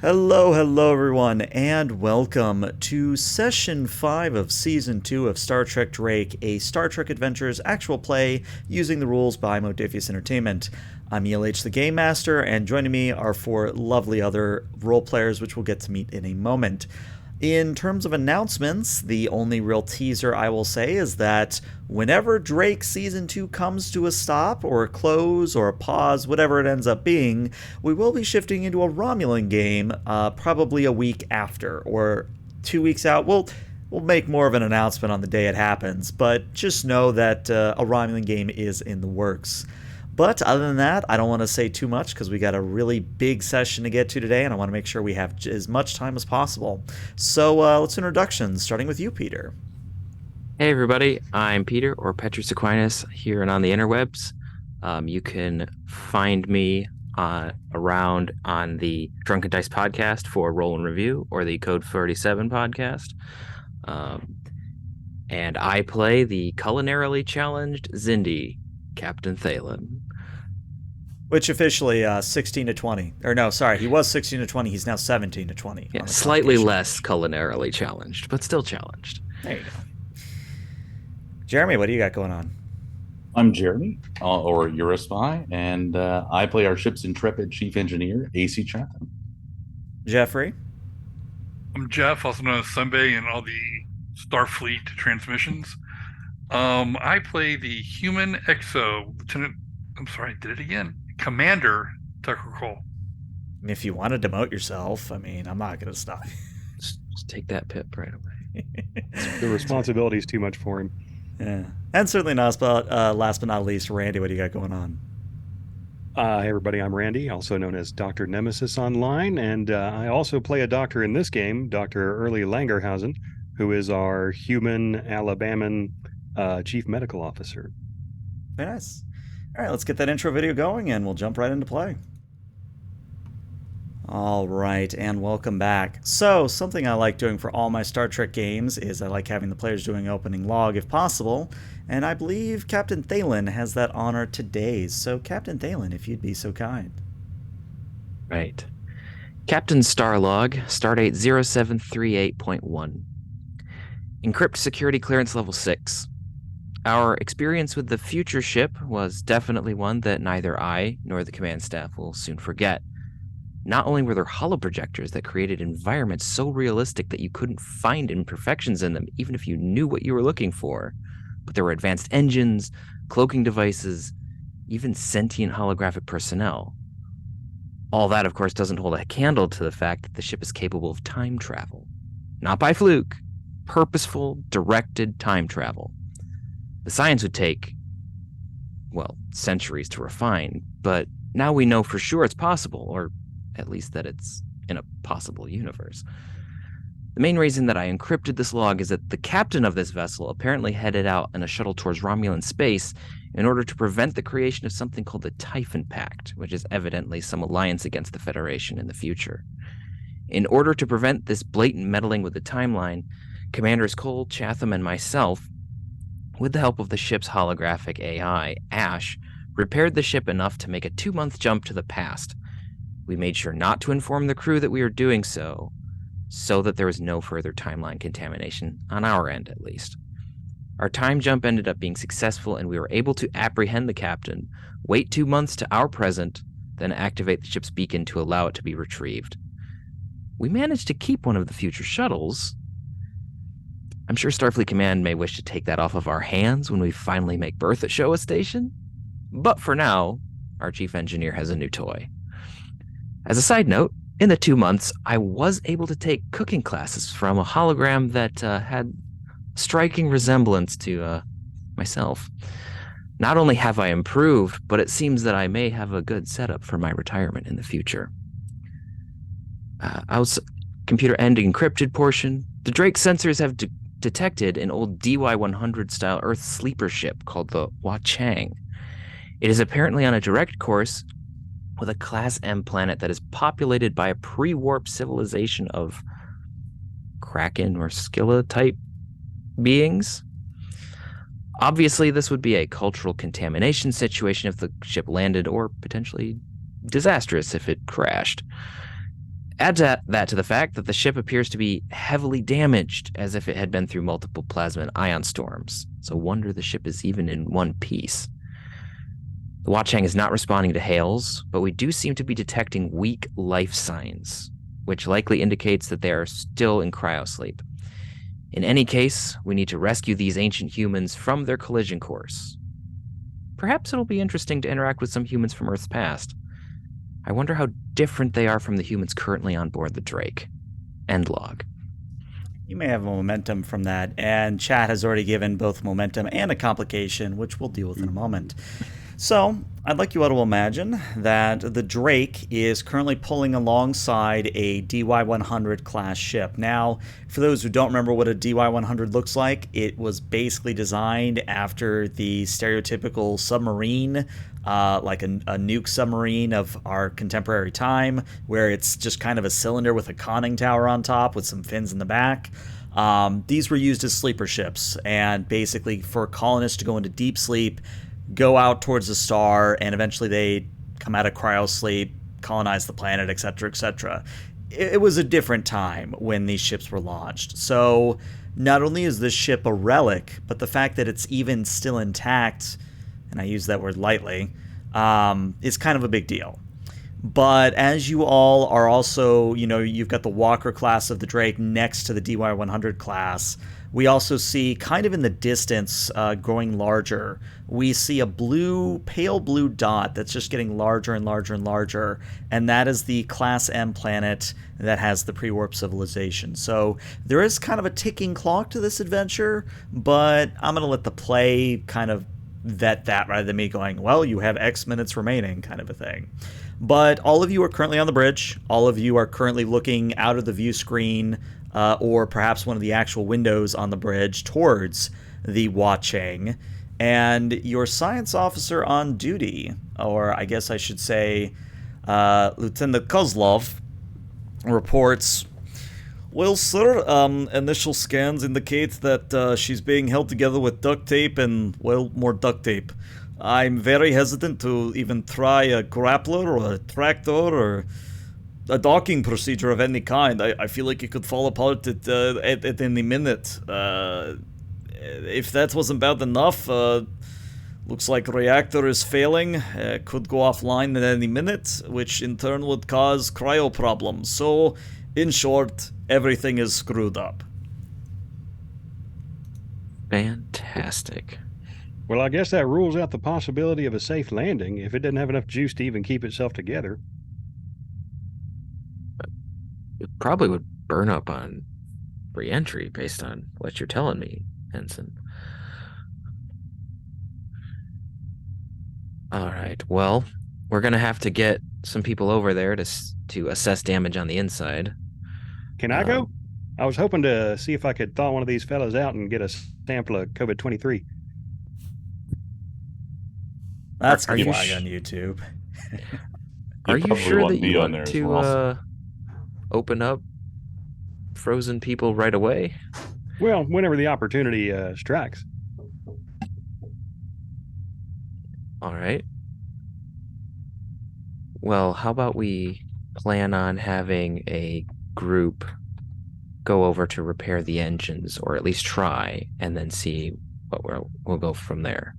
Hello everyone, and welcome to Session 5 of Season 2 of Star Trek Drake, a Star Trek Adventures actual play using the rules by Modiphius Entertainment. I'm ELH the Game Master, and joining me are four lovely other role players, which we'll get to meet in a moment. In terms of announcements, the only real teaser I will say is that whenever Drake Season 2 comes to a stop, or a close, or a pause, whatever it ends up being, we will be shifting into a Romulan game probably a week after, or 2 weeks out. We'll make more of an announcement on the day it happens, but just know that a Romulan game is in the works. But other than that, I don't want to say too much because we got a really big session to get to today, and I want to make sure we have as much time as possible. So let's introductions, starting with you, Peter. Hey everybody, I'm Peter, or Petrus Aquinas, here and on the interwebs. You can find me around on the Drunken Dice podcast for Roll and Review, or the Code 47 podcast. And I play the culinarily challenged Zindi, Captain Thalen. Which officially 16 to 20. Or no, sorry, he was 16 to 20. He's now 17 to 20. Yeah, slightly less culinarily challenged, but still challenged. There you go. Jeremy, what do you got going on? I'm Jeremy, or Eurospy, and I play our ship's intrepid chief engineer, AC Chatham. Jeffrey? I'm Jeff, also known as Sunbay in all the Starfleet transmissions. I play the human exo, Commander Tucker Cole. If you want to demote yourself, I'm not going to stop. Just take that pip right away. The responsibility is too much for him. Yeah. And certainly last but not least, Randy, what do you got going on? Hey everybody, I'm Randy, also known as Dr. Nemesis online, and I also play a doctor in this game, Dr. Early Langerhausen, who is our human Alabaman chief medical officer. Very nice. All right, let's get that intro video going, and we'll jump right into play. All right, and welcome back. So, something I like doing for all my Star Trek games is I like having the players doing opening log if possible, and I believe Captain Thalen has that honor today. So, Captain Thalen, if you'd be so kind. Right. Captain Starlog, Stardate 0738.1. Encrypt security clearance level 6. Our experience with the future ship was definitely one that neither I nor the command staff will soon forget. Not only were there holoprojectors that created environments so realistic that you couldn't find imperfections in them, even if you knew what you were looking for, but there were advanced engines, cloaking devices, even sentient holographic personnel. All that, of course, doesn't hold a candle to the fact that the ship is capable of time travel. Not by fluke, purposeful, directed time travel. The science would take, well, centuries to refine, but now we know for sure it's possible, or at least that it's in a possible universe. The main reason that I encrypted this log is that the captain of this vessel apparently headed out in a shuttle towards Romulan space in order to prevent the creation of something called the Typhon Pact, which is evidently some alliance against the Federation in the future. In order to prevent this blatant meddling with the timeline, Commanders Cole, Chatham, and myself, with the help of the ship's holographic AI, Ash, repaired the ship enough to make a 2-month jump to the past. We made sure not to inform the crew that we were doing so that there was no further timeline contamination, on our end at least. Our time jump ended up being successful, and we were able to apprehend the captain, wait 2 months to our present, then activate the ship's beacon to allow it to be retrieved. We managed to keep one of the future shuttles. I'm sure Starfleet Command may wish to take that off of our hands when we finally make berth at Showa Station, but for now, our chief engineer has a new toy. As a side note, in the 2 months, I was able to take cooking classes from a hologram that had striking resemblance to myself. Not only have I improved, but it seems that I may have a good setup for my retirement in the future. Computer end encrypted portion. The Drake sensors have detected an old DY-100 style Earth sleeper ship called the Hua Chang. It is apparently on a direct course with a Class M planet that is populated by a pre-warp civilization of Kraken or Scylla type beings. Obviously, this would be a cultural contamination situation if the ship landed, or potentially disastrous if it crashed. Add that to the fact that the ship appears to be heavily damaged, as if it had been through multiple plasma and ion storms. It's a wonder the ship is even in one piece. The Watchang is not responding to hails, but we do seem to be detecting weak life signs, which likely indicates that they are still in cryosleep. In any case, we need to rescue these ancient humans from their collision course. Perhaps it'll be interesting to interact with some humans from Earth's past. I wonder how different they are from the humans currently on board the Drake. End log. You may have a momentum from that, and chat has already given both momentum and a complication, which we'll deal with in a moment. So, I'd like you all to imagine that the Drake is currently pulling alongside a DY-100 class ship. Now, for those who don't remember what a DY-100 looks like, it was basically designed after the stereotypical submarine, like a nuke submarine of our contemporary time, where it's just kind of a cylinder with a conning tower on top with some fins in the back. These were used as sleeper ships, and basically for colonists to go into deep sleep, go out towards the star, and eventually they come out of cryosleep, colonize the planet, etc., etc. It was a different time when these ships were launched. So not only is this ship a relic, but the fact that it's even still intact, and I use that word lightly, is kind of a big deal. But as you all are also, you've got the Walker class of the Drake next to the DY-100 class, we also see kind of in the distance, growing larger, we see a pale blue dot that's just getting larger and larger and larger, and that is the Class M planet that has the pre-warp civilization. So there is kind of a ticking clock to this adventure, but I'm going to let the play kind of vet that rather than me going, well, you have X minutes remaining kind of a thing. But all of you are currently on the bridge. All of you are currently looking out of the view screen, or perhaps one of the actual windows on the bridge towards the Watchang. And your science officer on duty, or I guess I should say Lieutenant Kozlov, reports, well, sir, initial scans indicate that she's being held together with duct tape and, well, more duct tape. I'm very hesitant to even try a grappler or a tractor or a docking procedure of any kind. I feel like it could fall apart at any minute. If that wasn't bad enough, looks like reactor is failing. Could go offline at any minute, which in turn would cause cryo problems. So, in short, everything is screwed up. Fantastic. Well, I guess that rules out the possibility of a safe landing if it doesn't have enough juice to even keep itself together. It probably would burn up on re-entry based on what you're telling me, Ensign. All right. Well, we're going to have to get some people over there to assess damage on the inside. Can I go? I was hoping to see if I could thaw one of these fellas out and get a sample of COVID-23. That's Are a you flag sh- on YouTube. Are you probably sure want that me you on want there as to well. open up frozen people right away? Well, whenever the opportunity strikes. All right. Well, how about we plan on having a group go over to repair the engines, or at least try, and then see what we'll go from there.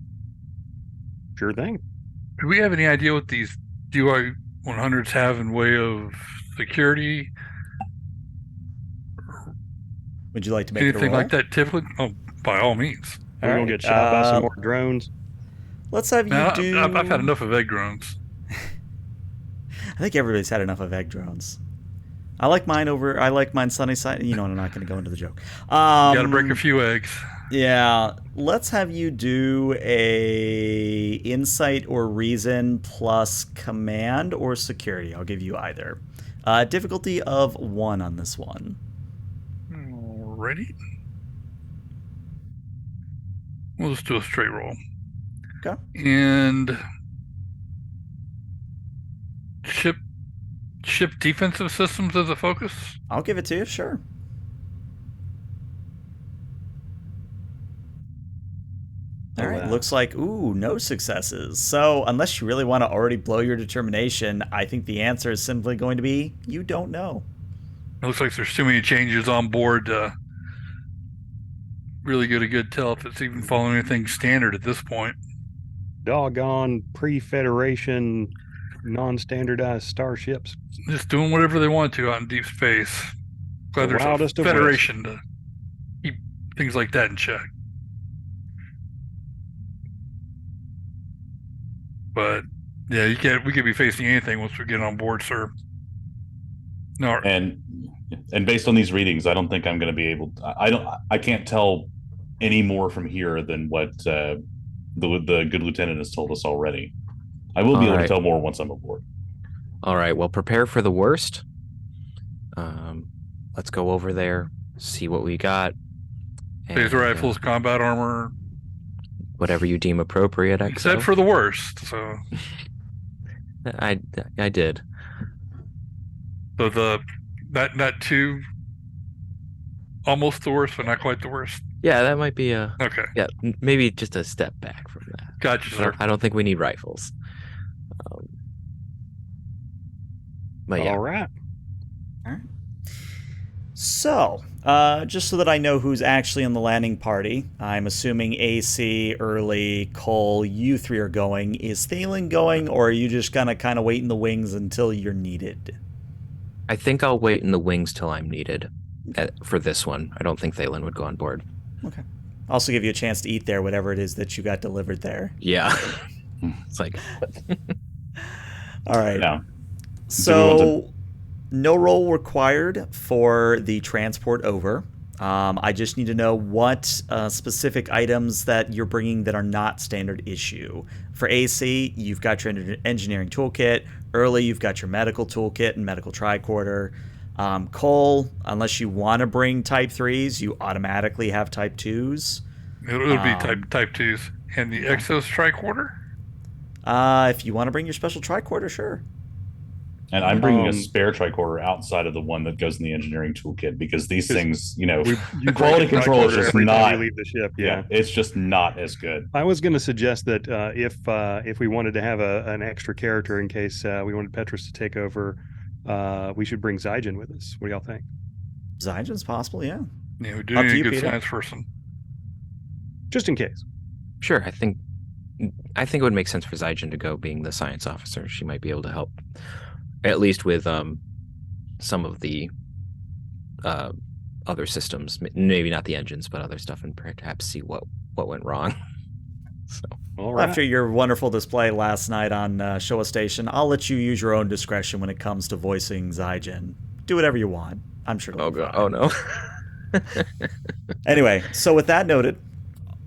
Sure thing. Do we have any idea what these DY-100s have in way of security? Would you like to make it a Anything roll? like that typically? Oh, by all means. We're All going to right, get shot by some more drones. Let's have you Now, do... I've had enough of egg drones. I think everybody's had enough of egg drones. I like mine sunny side. I'm not going to go into the joke. Gotta break a few eggs. Yeah, let's have you do a insight or reason plus command or security. I'll give you either. Difficulty of 1 on this one. Alrighty. We'll just do a straight roll. Okay. And ship defensive systems as a focus. I'll give it to you, sure. All right, looks like, no successes. So unless you really want to already blow your determination, I think the answer is simply going to be, you don't know. It looks like there's too many changes on board to really get a good tell if it's even following anything standard at this point. Doggone pre-Federation, non-standardized starships. Just doing whatever they want to out in deep space. Glad there's a wildest of Federation to keep things like that in check. But yeah, we could be facing anything once we get on board, sir. No, And based on these readings, I don't think I'm going to be able. I can't tell any more from here than what the good lieutenant has told us already. I will be able to tell more once I'm aboard. All right. Well, prepare for the worst. Let's go over there, see what we got. Laser rifles, combat armor, whatever you deem appropriate. You said for the worst, so I did. So that two, almost the worst, but not quite the worst. Yeah, that might be okay. Yeah, maybe just a step back from that. Gotcha, sir. I don't think we need rifles. But yeah. All right. So, just so that I know who's actually in the landing party, I'm assuming AC, Early, Cole, you three are going. Is Thalen going, or are you just gonna kind of wait in the wings until you're needed? I think I'll wait in the wings till I'm needed for this one. I don't think Thalen would go on board. Okay. Also give you a chance to eat there, whatever it is that you got delivered there. Yeah. It's like... All right. Yeah. So... No roll required for the transport over. I just need to know what specific items that you're bringing that are not standard issue. For AC, you've got your engineering toolkit. Early, you've got your medical toolkit and medical tricorder. Cole, unless you want to bring type 3s, you automatically have type 2s. It'll be type 2s. And the Exos tricorder? If you want to bring your special tricorder, sure. And I'm bringing a spare tricorder outside of the one that goes in the engineering toolkit because these things, the quality control is just not. Leave the ship, yeah, it's just not as good. I was going to suggest that if we wanted to have an extra character in case we wanted Petrus to take over, we should bring Zygen with us. What do y'all think? Zygen's possible, yeah. Yeah, we do need a good science person. Just in case. Sure, I think it would make sense for Zygen to go, being the science officer. She might be able to help. At least with some of the other systems, maybe not the engines, but other stuff, and perhaps see what went wrong. So, all right. After your wonderful display last night on Showa Station, I'll let you use your own discretion when it comes to voicing Zygen. Do whatever you want. I'm sure. Oh no. Anyway, so with that noted,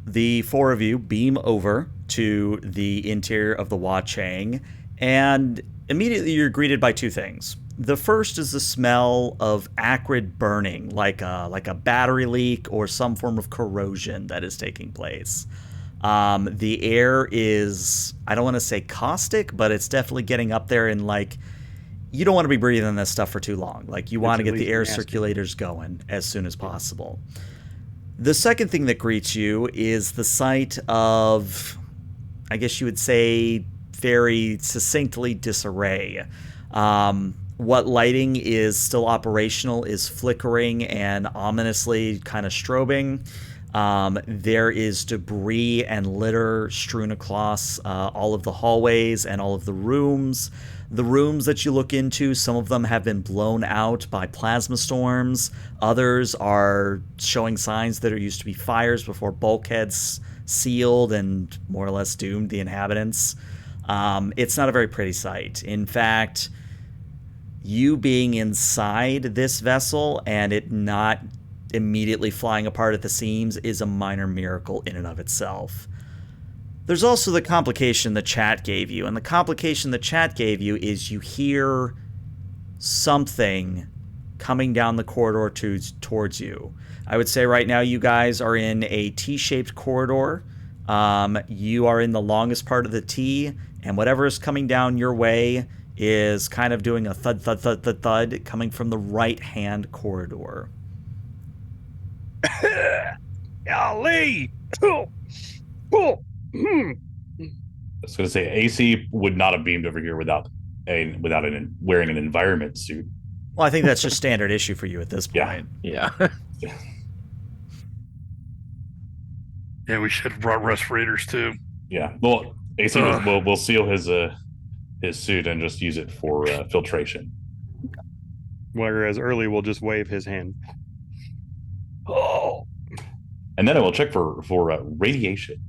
the four of you beam over to the interior of the Wa-Chang, and immediately you're greeted by two things. The first is the smell of acrid burning, like a battery leak or some form of corrosion that is taking place. The air is, I don't want to say caustic, but it's definitely getting up there, and you don't want to be breathing this stuff for too long. You want to get the air circulators going as soon as possible. The second thing that greets you is the sight of, I guess you would say, very succinctly disarray. What lighting is still operational is flickering and ominously kind of strobing. There is debris and litter strewn across all of the hallways and all of the rooms. The rooms that you look into, some of them have been blown out by plasma storms. Others are showing signs that there used to be fires before bulkheads sealed and more or less doomed the inhabitants. It's not a very pretty sight. In fact, you being inside this vessel and it not immediately flying apart at the seams is a minor miracle in and of itself. There's also the complication the chat gave you, and the complication the chat gave you is you hear something coming down the corridor towards you. I would say right now you guys are in a T-shaped corridor. You are in the longest part of the T, and whatever is coming down your way is kind of doing a thud, thud, thud, thud, thud coming from the right-hand corridor. Golly! I was going to say AC would not have beamed over here without wearing an environment suit. Well, I think that's just standard issue for you at this point. Yeah. Yeah, we should have brought respirators too. Yeah. Well, AC will seal his suit and just use it for filtration. Whereas Early will just wave his hand. Oh. And then I will check for radiation.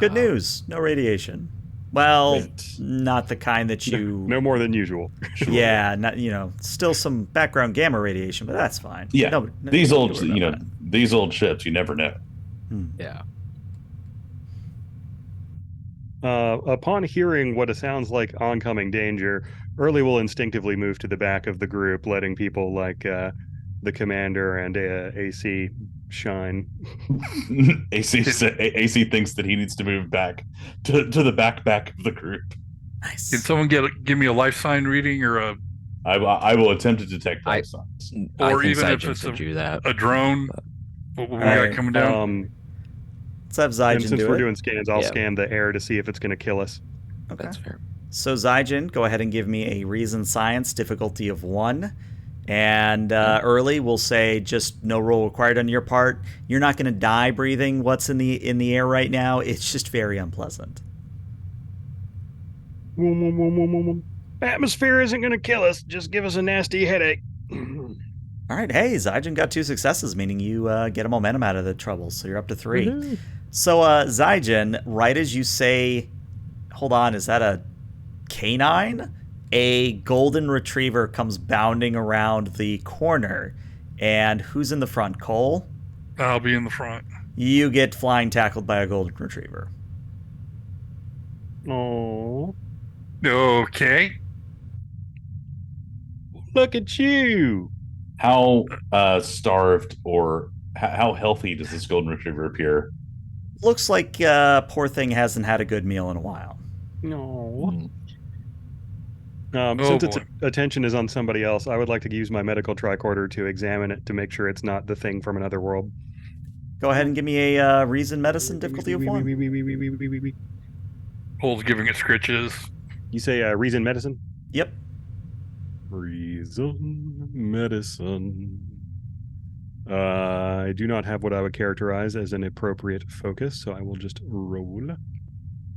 Good news. No radiation. Well, not the kind that you... No more than usual. Yeah, not, still some background gamma radiation, but that's fine. Yeah. These old ships, you never know. Yeah. Upon hearing what it sounds like oncoming danger, Early will instinctively move to the back of the group, letting people like the commander and AC shine. AC thinks that he needs to move back to the back of the group. Nice. Can someone give me a life sign reading or a? I will attempt to detect life signs. Or even if Sijin it's that. a drone. What we got coming down? Let's have Zygin since do we're it. doing scans, I'll scan the air to see if it's going to kill us. Okay. That's fair. So Zygin, go ahead and give me a reason science difficulty of 1. And Early will say just no roll required on your part. You're not going to die breathing what's in the air right now. It's just very unpleasant. Atmosphere isn't going to kill us. Just give us a nasty headache. All right. Hey, Zygin got 2 successes, meaning you get a momentum out of the trouble. So you're up to 3. Mm-hmm. So Zygin, right as you say, hold on, is that a canine? A golden retriever comes bounding around the corner. And who's in the front? Cole? I'll be in the front. You get flying tackled by a golden retriever. Oh, Okay. look at you. How starved or how healthy does this golden retriever appear? Looks like poor thing hasn't had a good meal in a while. No. Since its attention is on somebody else, I would like to use my medical tricorder to examine it to make sure it's not the thing from another world. Go ahead and give me a reason medicine difficulty of 1. Cole's giving it scritches. You say reason medicine? Yep. Reason medicine. I do not have what I would characterize as an appropriate focus, so I will just roll.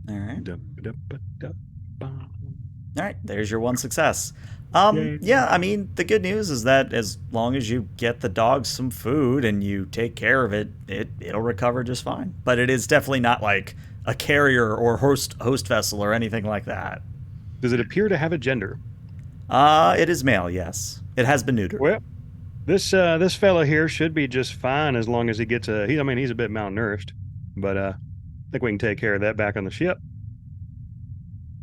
All right. Da-ba-da-ba-da-ba. All right, there's your 1 success. Yay. Yeah, I mean, the good news is that as long as you get the dog some food and you take care of it, it'll recover just fine. But it is definitely not like a carrier or host vessel or anything like that. Does it appear to have a gender? It is male, yes. It has been neutered. Well, this fella here should be just fine as long as he gets he's a bit malnourished, but I think we can take care of that back on the ship.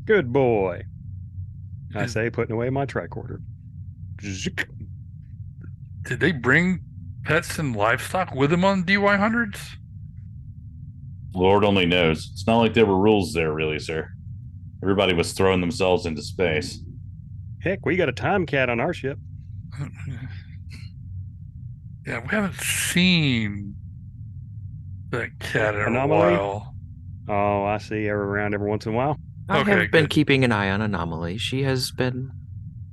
Good boy. I say, putting away my tricorder. Did they bring pets and livestock with them on DY100s? Lord only knows. It's not like there were rules there, really, sir. Everybody was throwing themselves into space. Heck, we got a time cat on our ship. Yeah, we haven't seen that cat in Anomaly? a while. Oh, I see her around every once in a while. I Okay, have been good. keeping an eye on Anomaly. She has been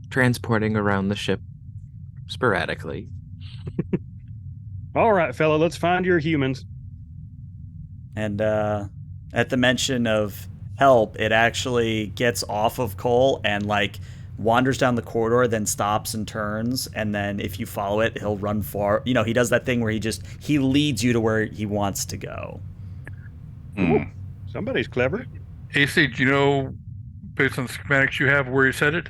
transporting around the ship sporadically. All right, fella, let's find your humans. And at the mention of help, it actually gets off of Cole and wanders down the corridor, then stops and turns, and then if you follow it, he'll run far. He does that thing where he leads you to where he wants to go. Ooh, somebody's clever. AC, do you know, based on the schematics you have, where he's headed?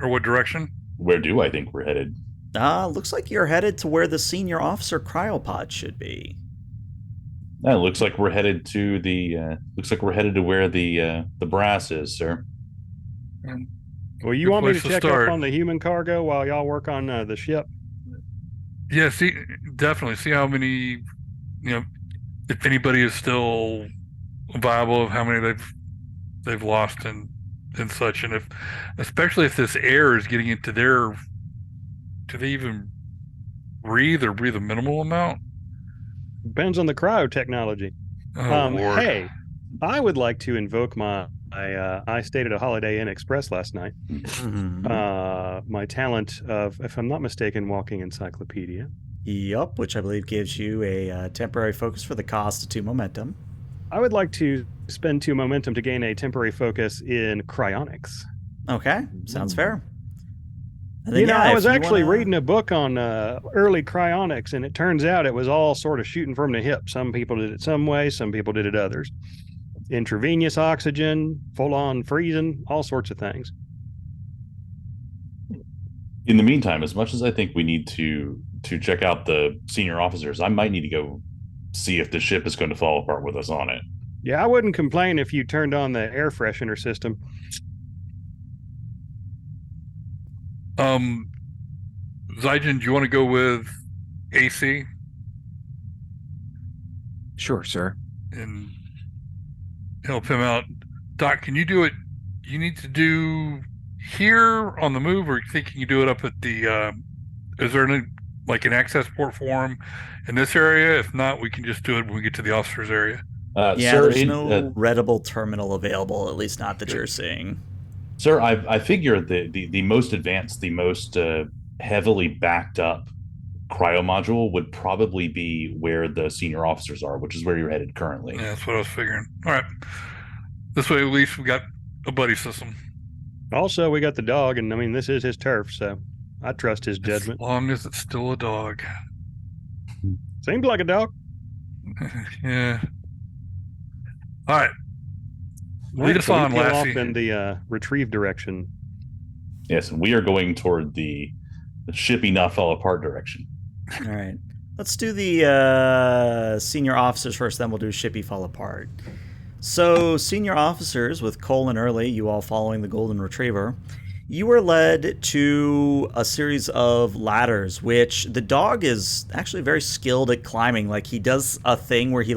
Or what direction? Where do I think we're headed? Looks like you're headed to where the senior officer cryopod should be. It looks like we're headed to where the brass is, sir. Well, you Good want me to place to check start. up on the human cargo while y'all work on the ship? Yeah, definitely. See how many, if anybody is still viable, of how many they've lost and such, and especially if this air is getting into do they even breathe or breathe a minimal amount? Depends on the cryo technology. Oh, Lord. Hey, I would like to invoke my I stayed at a Holiday Inn Express last night. My talent of, if I'm not mistaken, walking encyclopedia. Yup, which I believe gives you a temporary focus for the cost of 2 momentum. I would like to spend 2 momentum to gain a temporary focus in cryonics. Okay, sounds fair. And You then, know, yeah, I was if you actually wanna- reading a book on early cryonics, and it turns out it was all sort of shooting from the hip. Some people did it some way, some people did it others. Intravenous oxygen, full-on freezing, all sorts of things. In the meantime, as much as I think we need to check out the senior officers, I might need to go see if the ship is going to fall apart with us on it. Yeah, I wouldn't complain if you turned on the air freshener system. Zygen, do you want to go with AC Sure, sir. and help him out? Doc, can you do it? You need to do here on the move, or you think you can do it up at the? Is there an access port for him in this area? If not, we can just do it when we get to the officers area. Yeah, Sir, there's no readable terminal available, at least not that you're seeing. Sir, I figure the most advanced, the most heavily backed up cryo module would probably be where the senior officers are, which is where you're headed currently. Yeah, that's what I was figuring. All right, this way at least we got a buddy system. Also, we got the dog, and I mean, this is his turf, so I trust his judgment. As long as it's still a dog. Seems like a dog. Yeah. All right. Lead us on, peel off Lassie. in the retrieve direction. Yes, and we are going toward the shippy not fall apart direction. All right. Let's do the senior officers first, then we'll do shippy fall apart. So, senior officers with Cole and Early, you all following the Golden Retriever, you were led to a series of ladders, which the dog is actually very skilled at climbing. Like, he does a thing where he,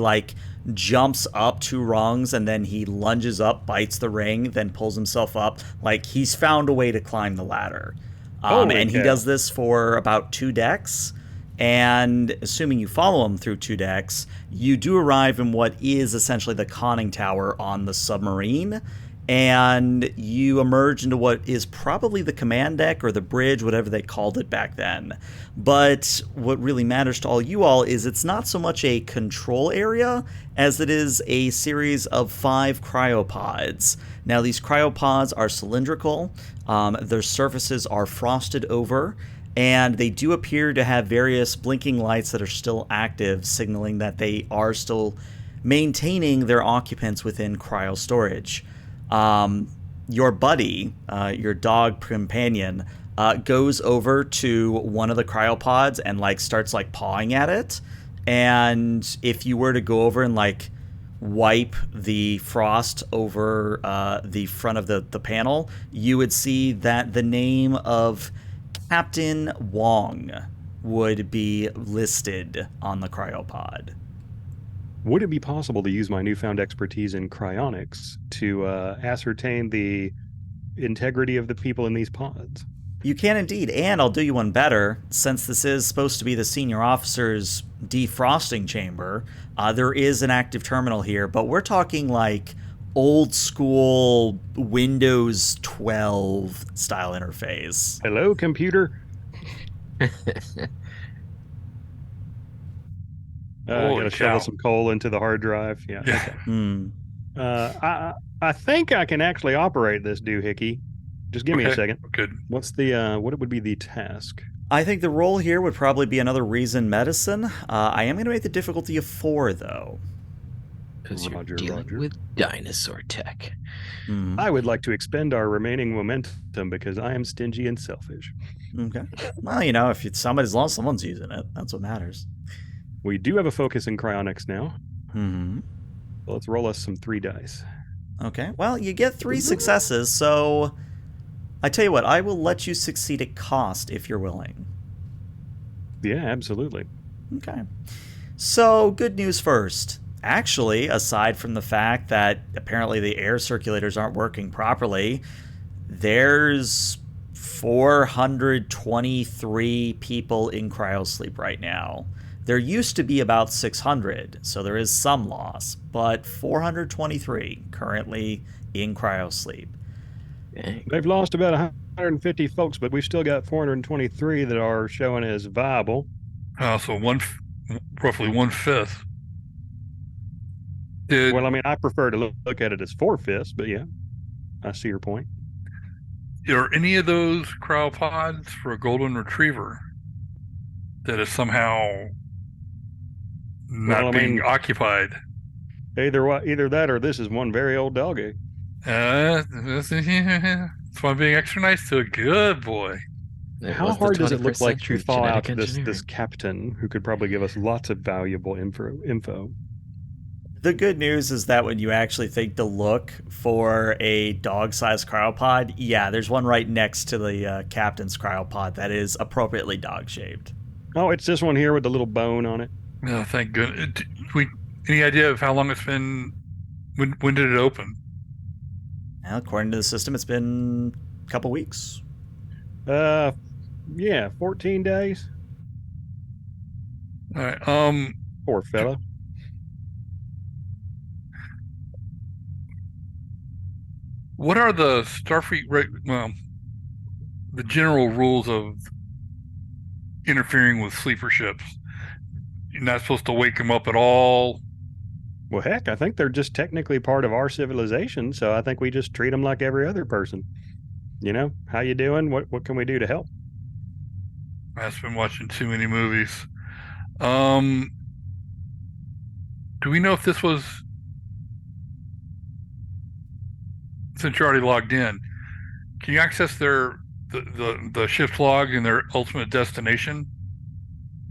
jumps up 2 rungs and then he lunges up, bites the ring, then pulls himself up. Like, he's found a way to climb the ladder. And he does this for about 2 decks. And assuming you follow him through 2 decks, you do arrive in what is essentially the conning tower on the submarine. And you emerge into what is probably the command deck or the bridge, whatever they called it back then. But what really matters to all you all is it's not so much a control area as it is a series of 5 cryopods. Now, these cryopods are cylindrical. Their surfaces are frosted over, and they do appear to have various blinking lights that are still active, signaling that they are still maintaining their occupants within cryo storage. Your buddy, your dog companion, goes over to one of the cryopods and starts pawing at it. And if you were to go over and wipe the frost over the front of the panel, you would see that the name of Captain Wong would be listed on the cryopod. Would it be possible to use my newfound expertise in cryonics to ascertain the integrity of the people in these pods? You can indeed, and I'll do you one better. Since this is supposed to be the senior officer's defrosting chamber, there is an active terminal here, but we're talking old school Windows 12 style interface. Hello, computer. Gotta shovel some coal into the hard drive. Yeah. Okay. I think I can actually operate this doohickey. Just give me a second. Good. What's the what would be the task? I think the roll here would probably be another reason medicine. I am going to make the difficulty of 4, though. Because you're dealing with dinosaur tech. I would like to expend our remaining momentum because I am stingy and selfish. Okay. Well, if it's somebody, as long as someone's using it, that's what matters. We do have a focus in cryonics now. Mm-hmm. So let's roll us some 3 dice. Okay. Well, you get 3 successes, so I tell you what, I will let you succeed at cost if you're willing. Yeah, absolutely. Okay. So, good news first. Actually, aside from the fact that apparently the air circulators aren't working properly, there's 423 people in cryosleep right now. There used to be about 600, so there is some loss, but 423 currently in cryosleep. They've lost about 150 folks, but we've still got 423 that are showing as viable. So roughly 1/5. Well, I mean, I prefer to look at it as 4/5, but yeah, I see your point. Are any of those cryopods for a golden retriever that is somehow not being occupied? Either that or this is one very old doggy. That's why I'm being extra nice to a good boy. How hard does it look like to thaw out this captain who could probably give us lots of valuable info? The good news is that when you actually think to look for a dog-sized cryopod, yeah, there's one right next to the captain's cryopod that is appropriately dog-shaped. Oh, it's this one here with the little bone on it. Oh, thank goodness. Any idea of how long it's been? When did it open? Well, according to the system, it's been a couple weeks. Yeah, 14 days. All right. Poor fella. What are the Starfleet, the general rules of interfering with sleeper ships? You're not supposed to wake them up at all. Well, heck, I think they're just technically part of our civilization, so I think we just treat them like every other person. You know, how you doing? What can we do to help? I've been watching too many movies. Do we know if this was, since you're already logged in, can you access the shift log and their ultimate destination?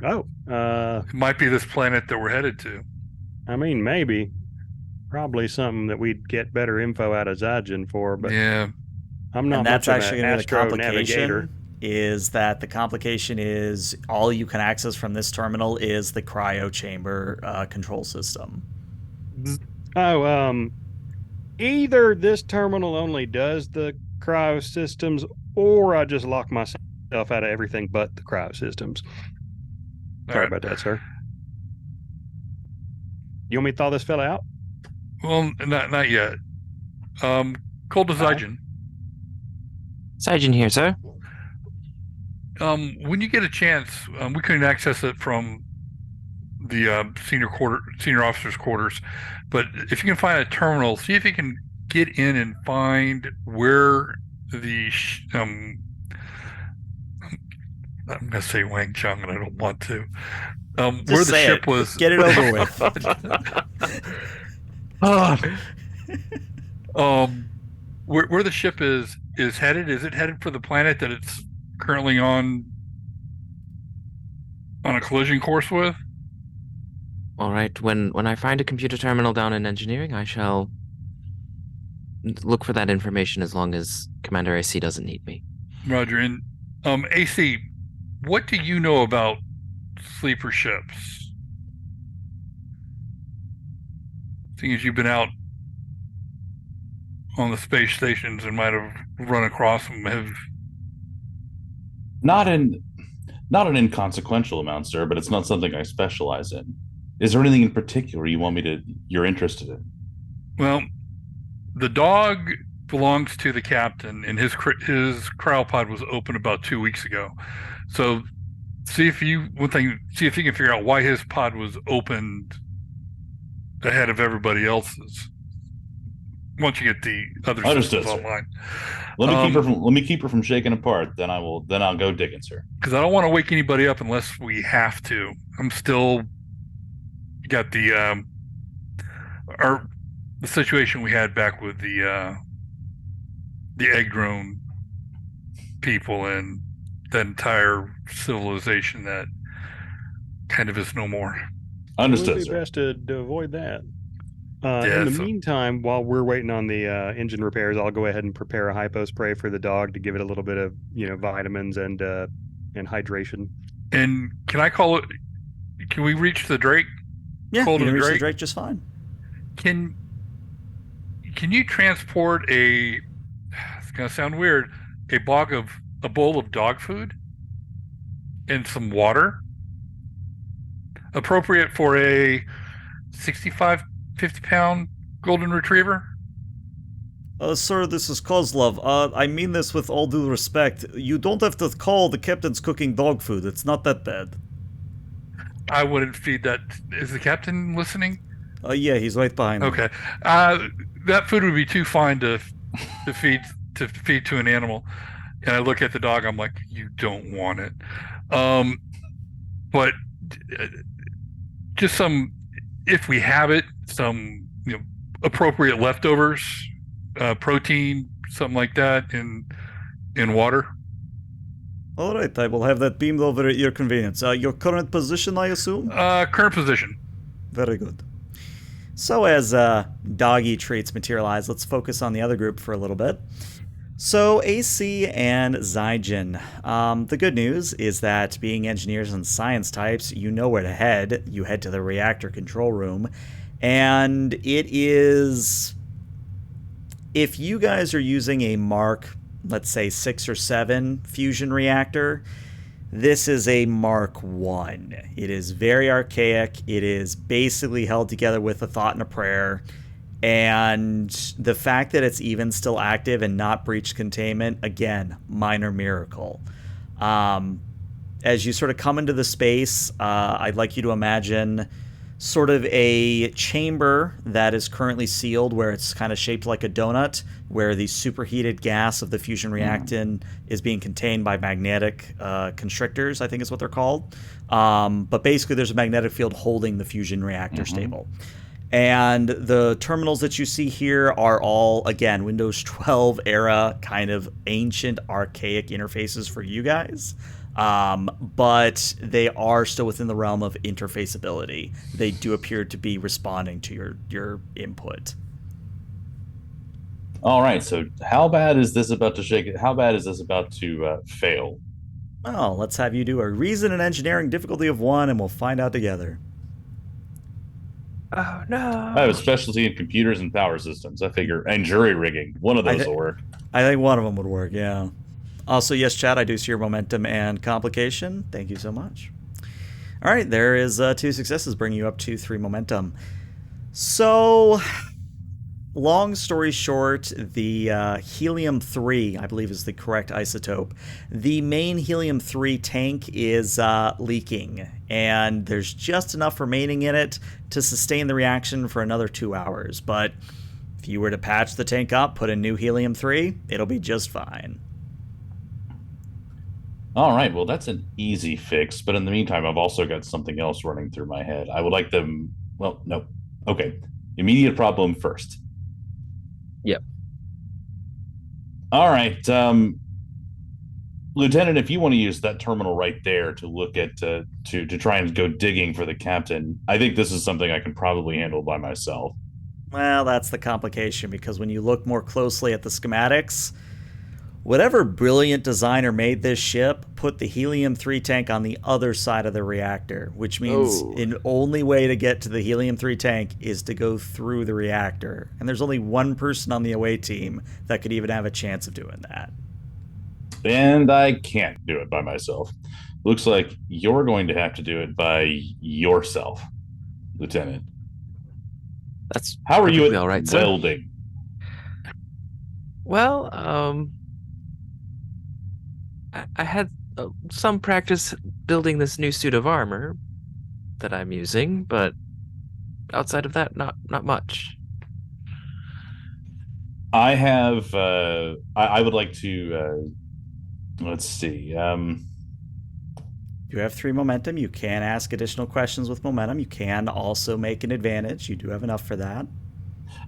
Oh, it might be this planet that we're headed to. I mean, maybe. Probably something that we'd get better info out of Zygen for, but yeah, I'm not. And that's much actually of an going to be the complication. navigator. Is that the complication is all you can access from this terminal is the cryo chamber control system. Oh, either this terminal only does the cryo systems, or I just lock myself out of everything but the cryo systems. Sorry about that, sir. You want me to thaw this fella out? Well, not yet. Cold to Zygen. Zygen here, sir. When you get a chance, we couldn't access it from the senior officers' quarters, but if you can find a terminal, see if you can get in and find where the I'm gonna say Wang Chung, and I don't want to. Where the ship was. Get it over with. Where the ship is headed? Is it headed for the planet that it's currently on a collision course with? All right. When I find a computer terminal down in engineering, I shall look for that information as long as Commander AC doesn't need me. Roger. And AC, what do you know about sleeper ships? Seeing as you've been out on the space stations and might have run across them, Not an inconsequential amount, sir, but it's not something I specialize in. Is there anything in particular you're interested in? Well, the dog belongs to the captain, and his cryopod was open about 2 weeks ago. So, see if you can figure out why his pod was opened ahead of everybody else's. Once you get the other systems online. Let me keep her from shaking apart. Then I'll go digging, sir. Because I don't want to wake anybody up unless we have to. I'm still got the situation we had back with the egg drone people and the entire civilization that kind of is no more. Understood, It would be sir. best to avoid that. In the meantime, while we're waiting on the engine repairs, I'll go ahead and prepare a hypo spray for the dog to give it a little bit of vitamins and hydration. And can we reach the Drake? Yeah, you can reach the Drake just fine. Can you transport it's gonna sound weird, a bowl of dog food and some water? appropriate for a 65, 50-pound golden retriever? Sir, this is Kozlov. I mean this with all due respect. You don't have to call the captain's cooking dog food. It's not that bad. I wouldn't feed that. Is the captain listening? Yeah, he's right behind me. Okay. That food would be too fine to feed to an animal. And I look at the dog. I'm like, you don't want it. But just some, if we have it, some appropriate leftovers, protein, something like that, in water. All right, I will have that beamed over at your convenience. Your current position, I assume? Current position. Very good. So as doggy traits materialize, let's focus on the other group for a little bit. So AC and Zygen. The good news is that being engineers and science types, you know where to head. You head to the reactor control room. And it is... If you guys are using a Mark, let's say 6 or 7 fusion reactor, this is a Mark 1. It is very archaic. It is basically held together with a thought and a prayer. And the fact that it's even still active and not breached containment, again, minor miracle. As you sort of come into the space, I'd like you to imagine sort of a chamber that is currently sealed, where it's kind of shaped like a donut, where the superheated gas of the fusion reactant is being contained by magnetic constrictors, I think is what they're called. But basically there's a magnetic field holding the fusion reactor stable. And the terminals that you see here are all, again, Windows 12 era kind of ancient, archaic interfaces for you guys. But they are still within the realm of interfaceability. They do appear to be responding to your input. All right, so how bad is this about to shake it? How bad is this about to fail? Well, let's have you do a reason and engineering difficulty of 1, and we'll find out together. Oh, no. I have a specialty in computers and power systems. I figure, and jury rigging. One of those will work. I think one of them would work, yeah. Also, yes, chat, I do see your momentum and complication. Thank you so much. All right, there is 2 successes, bringing you up to 3 momentum. So, long story short, the helium-3, I believe is the correct isotope. The main helium-3 tank is leaking, and there's just enough remaining in it to sustain the reaction for another 2 hours. But if you were to patch the tank up, put in new helium-3, it'll be just fine. All right, well, that's an easy fix. But in the meantime, I've also got something else running through my head. I would like them... Well, no. Okay. Immediate problem first. Yep. All right. Lieutenant, if you want to use that terminal right there to look at... to try and go digging for the captain, I think this is something I can probably handle by myself. Well, that's the complication, because when you look more closely at the schematics... Whatever brilliant designer made this ship put the helium-3 tank on the other side of the reactor, which means the only way to get to the helium-3 tank is to go through the reactor. And there's only one person on the away team that could even have a chance of doing that. And I can't do it by myself. Looks like you're going to have to do it by yourself, Lieutenant. That's how are you at all right, welding? Well, I had some practice building this new suit of armor that I'm using, but outside of that, not much. I have. I would like to. Let's see. You have 3 momentum. You can ask additional questions with momentum. You can also make an advantage. You do have enough for that.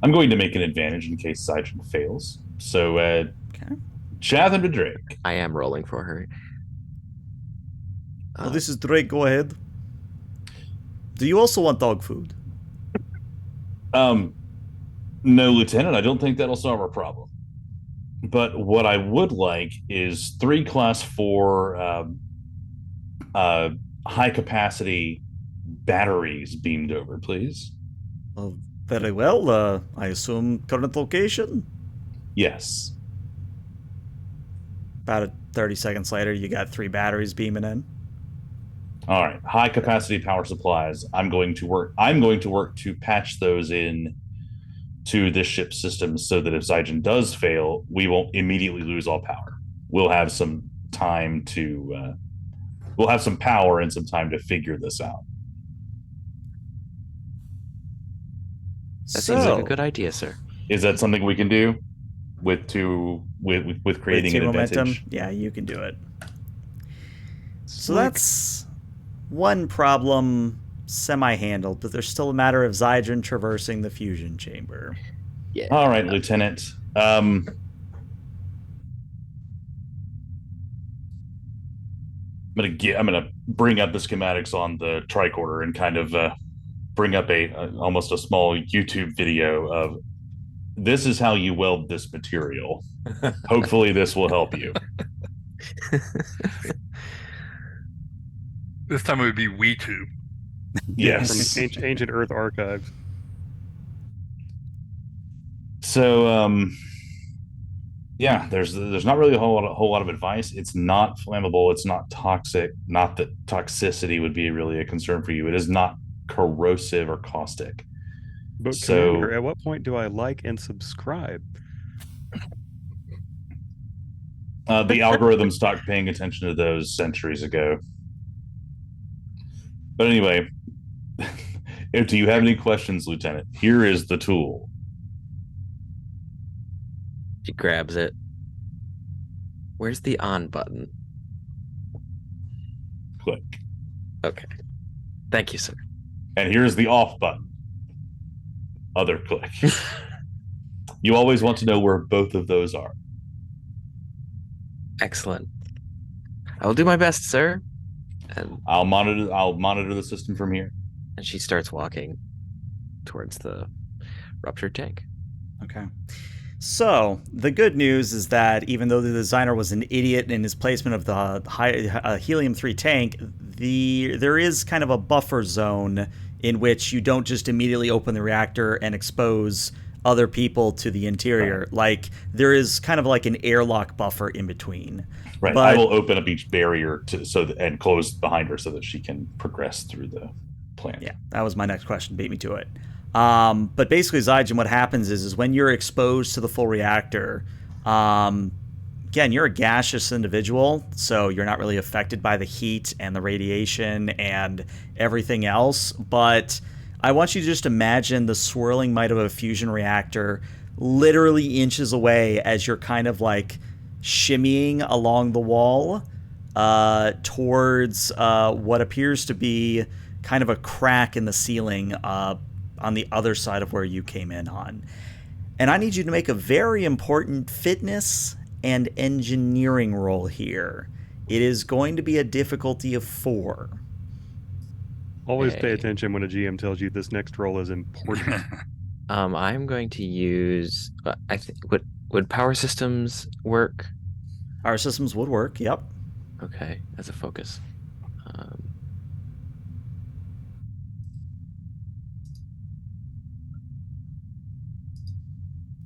I'm going to make an advantage in case Sidron fails. So, okay. Chatham to Drake. I am rolling for her. Well, this is Drake. Go ahead. Do you also want dog food? No, Lieutenant. I don't think that'll solve our problem. But what I would like is 3 Class 4 high-capacity batteries beamed over, please. Very well. I assume current location? Yes. About 30 seconds later, you got 3 batteries beaming in. All right, high capacity power supplies. I'm going to work to patch those in to this ship's system so that if Zygen does fail, we won't immediately lose all power. We'll have some time to we'll have some power and some time to figure this out. That seems like a good idea, sir. Is that something we can do with creating an momentum? advantage? Yeah, you can do it. So that's one problem semi-handled, but there's still a matter of Zygen traversing the fusion chamber. Yeah. All right, Lieutenant. I'm gonna bring up the schematics on the tricorder and kind of bring up almost a small YouTube video of this is how you weld this material. Hopefully, this will help you. This time it would be WeTube. Yes. From ancient Earth archives. So, yeah, there's not really a whole lot of advice. It's not flammable. It's not toxic. Not that toxicity would be really a concern for you. It is not corrosive or caustic. But Commander, at what point do I like and subscribe? The algorithm stopped paying attention to those centuries ago. But anyway, do you have any questions, Lieutenant? Here is the tool. She grabs it. Where's the on button? Click. Okay. Thank you, sir. And here's the off button. Other click. You always want to know where both of those are. Excellent. I will do my best, sir. And I'll monitor the system from here. And she starts walking towards the ruptured tank. Okay. So the good news is that even though the designer was an idiot in his placement of the helium-3 tank, there is kind of a buffer zone in which you don't just immediately open the reactor and expose other people to the interior. Right. Like, there is kind of like an airlock buffer in between. Right. But I will open up each barrier and close behind her so that she can progress through the plant. Yeah, that was my next question. Beat me to it. But basically, Zygen, what happens is when you're exposed to the full reactor, again, you're a gaseous individual, so you're not really affected by the heat and the radiation and everything else. But I want you to just imagine the swirling might of a fusion reactor literally inches away as you're kind of like shimmying along the wall towards what appears to be kind of a crack in the ceiling on the other side of where you came in on. And I need you to make a very important fitness and engineering roll here. It is going to be a difficulty of 4. Always pay attention when a GM tells you this next roll is important. I'm going to use. I think would power systems work? Power systems would work. Yep. Okay, as a focus.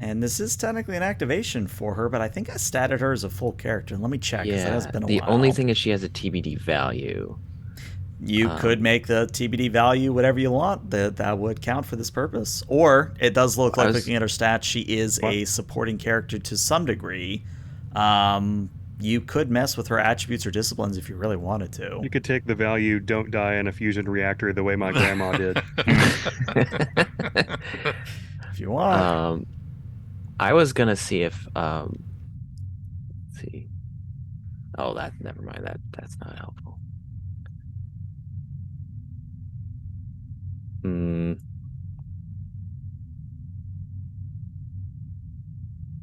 And this is technically an activation for her, but I think I statted her as a full character. Let me check, because that has been a while. The only thing is she has a TBD value. You could make the TBD value whatever you want. That would count for this purpose. Or it does look like, looking at her stats, she is a supporting character to some degree. You could mess with her attributes or disciplines if you really wanted to. You could take the value, don't die in a fusion reactor the way my grandma did. If you want. I was gonna see if let's see. Oh, never mind. That's not helpful.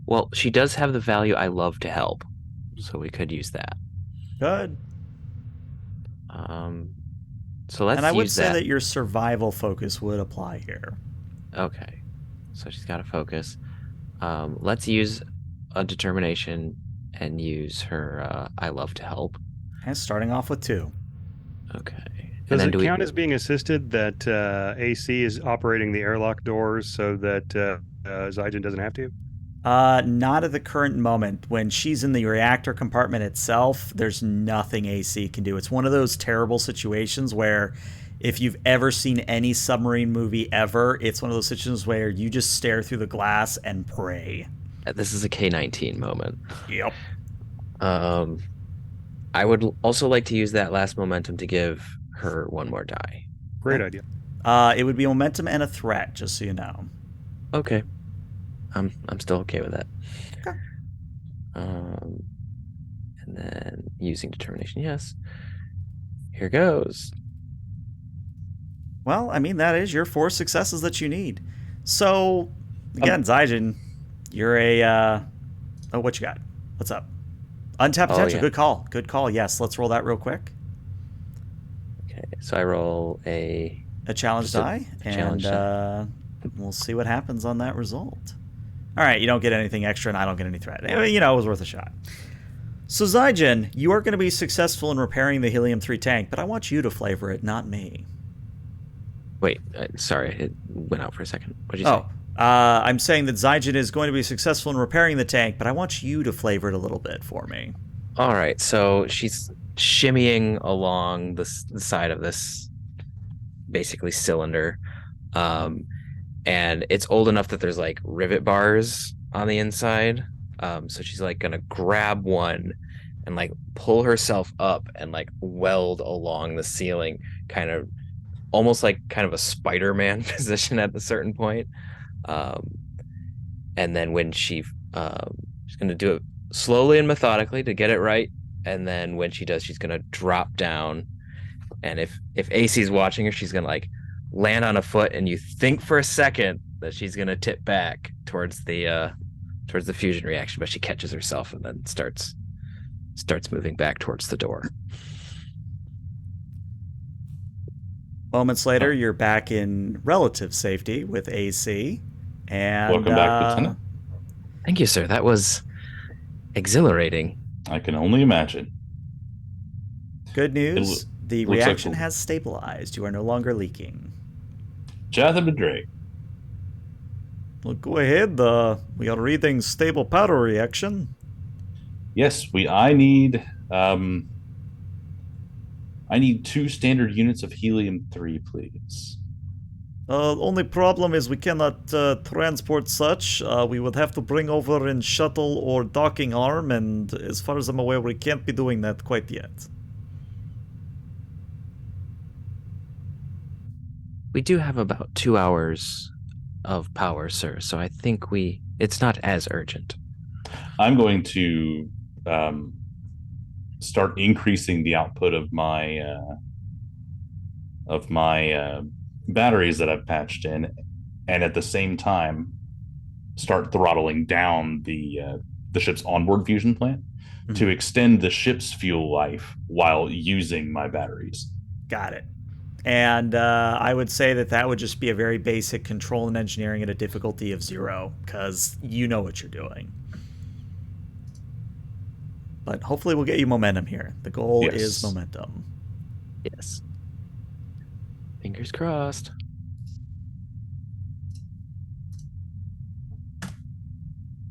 Well, she does have the value I love to help, so we could use that. Good. So let's use that. And I would say that your survival focus would apply here. Okay. So she's got a focus. Let's use a determination and use her I love to help. And starting off with 2. Okay. Does it count as being assisted that AC is operating the airlock doors so that Zygen doesn't have to? Not at the current moment. When she's in the reactor compartment itself, there's nothing AC can do. It's one of those terrible situations where if you've ever seen any submarine movie ever, it's one of those situations where you just stare through the glass and pray. This is a K-19 moment. Yep. I would also like to use that last momentum to give her one more die. Great idea. It would be a momentum and a threat, just so you know. Okay. I'm still okay with that. Okay. And then using determination, yes. Here goes. Well, I mean, that is your 4 successes that you need. So, again, Zygen, you're a... oh, what you got? What's up? Untapped potential. Yeah. Good call. Good call. Yes, let's roll that real quick. Okay, so I roll a challenge die, challenge and we'll see what happens on that result. All right, you don't get anything extra, and I don't get any threat. Anyway, it was worth a shot. So, Zygen, you are going to be successful in repairing the helium-3 tank, but I want you to flavor it, not me. Wait, sorry, it went out for a second. What did you say? I'm saying that Zygen is going to be successful in repairing the tank, but I want you to flavor it a little bit for me. All right, so she's shimmying along the side of this basically cylinder, and it's old enough that there's like rivet bars on the inside, so she's like gonna grab one and like pull herself up and like weld along the ceiling, kind of almost like kind of a Spider-Man position at a certain point. And then when she's gonna do it slowly and methodically to get it right, and then when she does, she's gonna drop down, and if AC's watching her, she's gonna like land on a foot, and you think for a second that she's gonna tip back towards the fusion reaction, but she catches herself and then starts moving back towards the door. Moments later, you're back in relative safety with AC. And welcome back, Lieutenant. Thank you, sir. That was exhilarating. I can only imagine. Good news. The reaction like has stabilized. You are no longer leaking. Jonathan Drake. Well, go ahead. We are reading stable powder reaction. Yes, I need 2 standard units of helium-3, please. Only problem is we cannot transport such. We would have to bring over in shuttle or docking arm, and as far as I'm aware, we can't be doing that quite yet. We do have about 2 hours of power, sir, so I think it's not as urgent. I'm going to start increasing the output of my batteries that I've patched in, and at the same time start throttling down the ship's onboard fusion plant to extend the ship's fuel life while using my batteries. Got it. And I would say that would just be a very basic control and engineering at a difficulty of 0, because you know what you're doing. But hopefully we'll get you momentum here. The goal is momentum. Yes. Fingers crossed.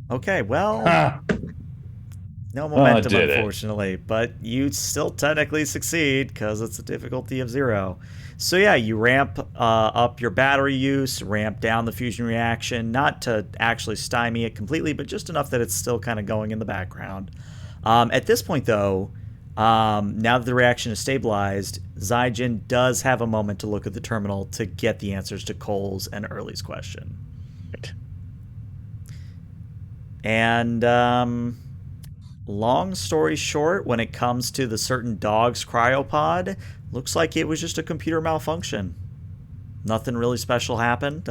Okay, well, no momentum, unfortunately, but you still technically succeed because it's a difficulty of 0. So yeah, you ramp up your battery use, ramp down the fusion reaction, not to actually stymie it completely, but just enough that it's still kind of going in the background. At this point, though, now that the reaction is stabilized, Zygen does have a moment to look at the terminal to get the answers to Cole's and Early's question. Right. And long story short, when it comes to the certain dog's cryopod, looks like it was just a computer malfunction. Nothing really special happened.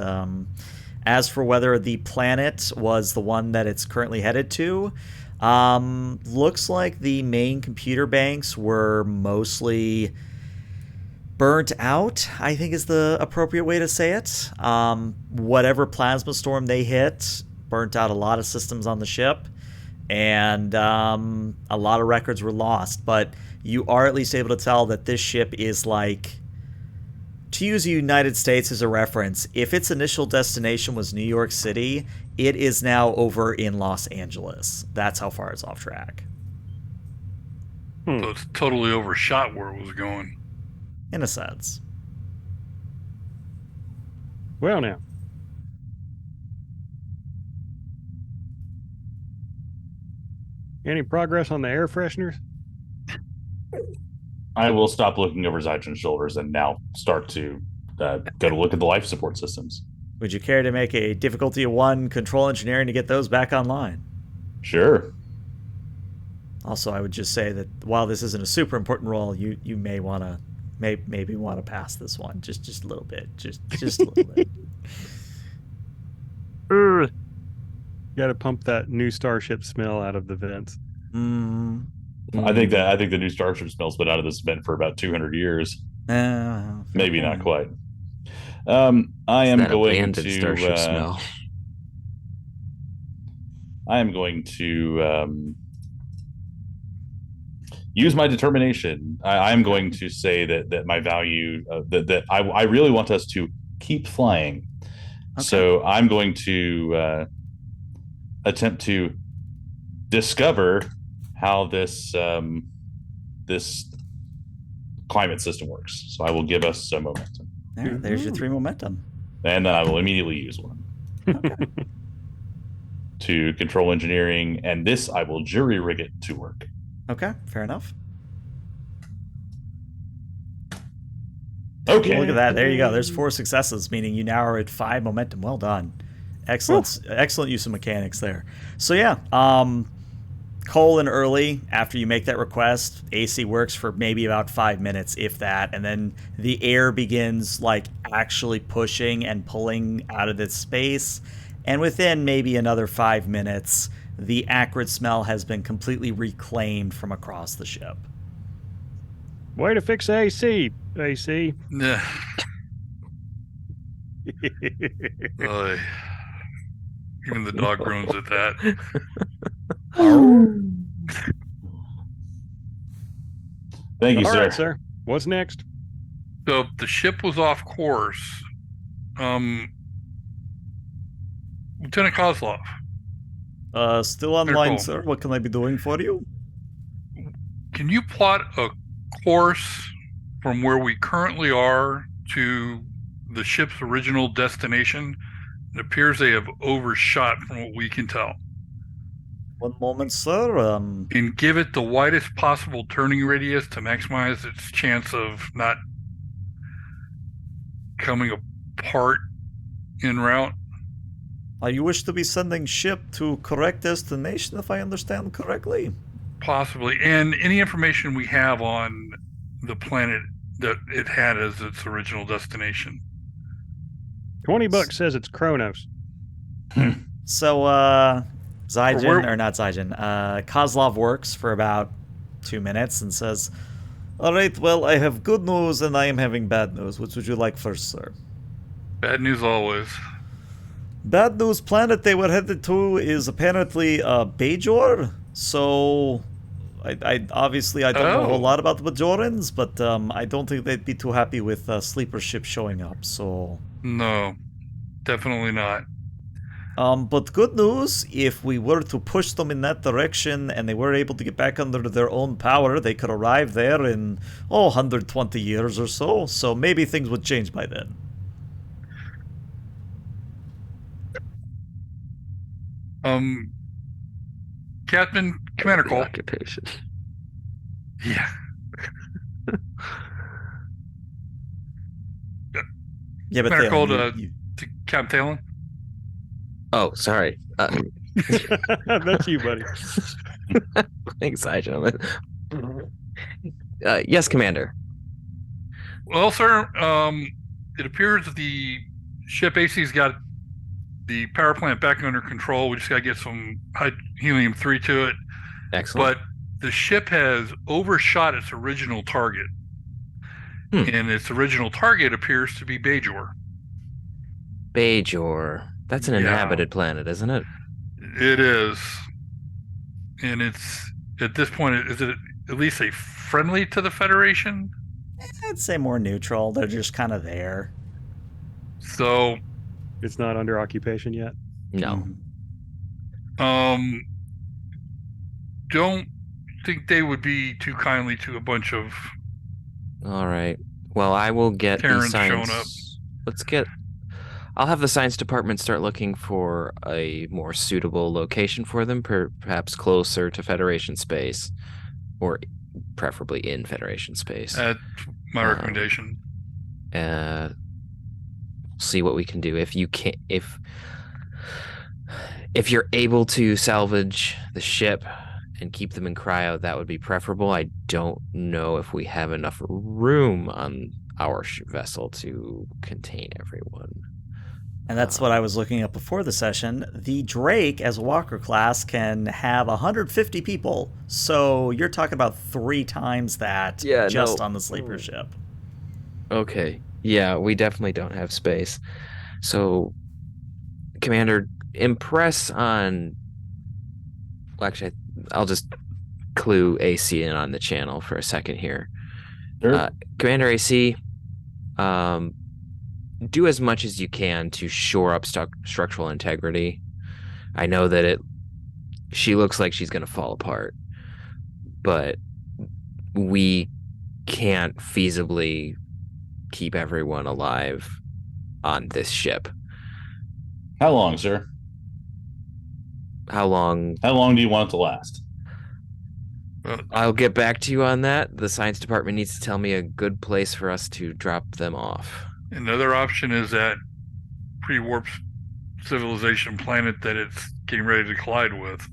As for whether the planet was the one that it's currently headed to, looks like the main computer banks were mostly burnt out, I think is the appropriate way to say it. Whatever plasma storm they hit burnt out a lot of systems on the ship, and a lot of records were lost. But you are at least able to tell that this ship is like, to use the United States as a reference, if its initial destination was New York City, it is now over in Los Angeles. That's how far it's off track. So it's totally overshot where it was going. In a sense. Well, now. Any progress on the air fresheners? I will stop looking over Zygen's shoulders and now start to go to look at the life support systems. Would you care to make a difficulty of 1 control engineering to get those back online? Sure. Also, I would just say that while this isn't a super important role, you may want to maybe want to pass this one just a little bit, just a little bit. You got to pump that new starship smell out of the vents. I think the new starship smell's been out of this vent for about 200 years. Maybe not quite. I am going to starship smell. I am going to use my determination. I am going to say that my value that I really want us to keep flying. Okay. So I'm going to attempt to discover how this this climate system works. So I will give us some momentum. There's your 3 momentum. And then I will immediately use 1. Okay. To control engineering, and this I will jury rig it to work. Okay, fair enough. Okay. Look at that. There you go. There's 4 successes, meaning you now are at 5 momentum. Well done. Excellent use of mechanics there. So yeah, Cole and Early, after you make that request, AC works for maybe about 5 minutes, if that, and then the air begins like actually pushing and pulling out of its space, and within maybe another 5 minutes, the acrid smell has been completely reclaimed from across the ship. Way to fix AC, AC. Yeah. Even the dog groans at that. Thank you, All sir. right, sir. What's next? So the ship was off course. Lieutenant Kozlov. Still online, sir. What can I be doing for you? Can you plot a course from where we currently are to the ship's original destination? It appears they have overshot from what we can tell. One moment, sir. And give it the widest possible turning radius to maximize its chance of not coming apart en route. You wish to be sending ship to correct destination, if I understand correctly? Possibly. And any information we have on the planet that it had as its original destination. $20 says it's Kronos. So, Kozlov works for about 2 minutes and says, all right, well, I have good news and I am having bad news. Which would you like first, sir? Bad news always. Bad news planet they were headed to is apparently Bajor. So, I obviously I don't know a whole lot about the Bajorans, but I don't think they'd be too happy with sleeper ships showing up. So no, definitely not. But good news, if we were to push them in that direction and they were able to get back under their own power, they could arrive there in 120 years or so. So maybe things would change by then. Captain Commander Cole. Occupation. Yeah. Yeah, but Commander Cole to Captain Talon. Oh, sorry. That's you, buddy. Thanks, hi, gentlemen. Yes, Commander. Well, sir, it appears that the ship AC's got the power plant back under control. We just got to get some helium-3 to it. Excellent. But the ship has overshot its original target. And its original target appears to be Bajor. Bajor. That's an inhabited planet, isn't it? It is. And it's, at this point, is it at least a friendly to the Federation? I'd say more neutral. They're just kind of there. So... It's not under occupation yet? No. Don't think they would be too kindly to a bunch of All right. Well, I will get the Terrans showing up. science. I'll have the science department start looking for a more suitable location for them, perhaps closer to Federation space, or preferably in Federation space. That's my recommendation. See what we can do. If you're able to salvage the ship and keep them in cryo, that would be preferable. I don't know if we have enough room on our vessel to contain everyone. And that's what I was looking at before the session. The Drake, as a Walker class, can have 150 people. So you're talking about 3 times that on the sleeper ship. Okay. Yeah, we definitely don't have space. So, Commander, impress on... Well, actually, I'll just clue AC in on the channel for a second here. Sure. Commander AC, do as much as you can to shore up structural integrity. I know that she looks like she's going to fall apart, but we can't feasibly keep everyone alive on this ship. How long, sir? How long? How long do you want it to last? I'll get back to you on that. The science department needs to tell me a good place for us to drop them off. Another option is that pre-warp civilization planet that it's getting ready to collide with.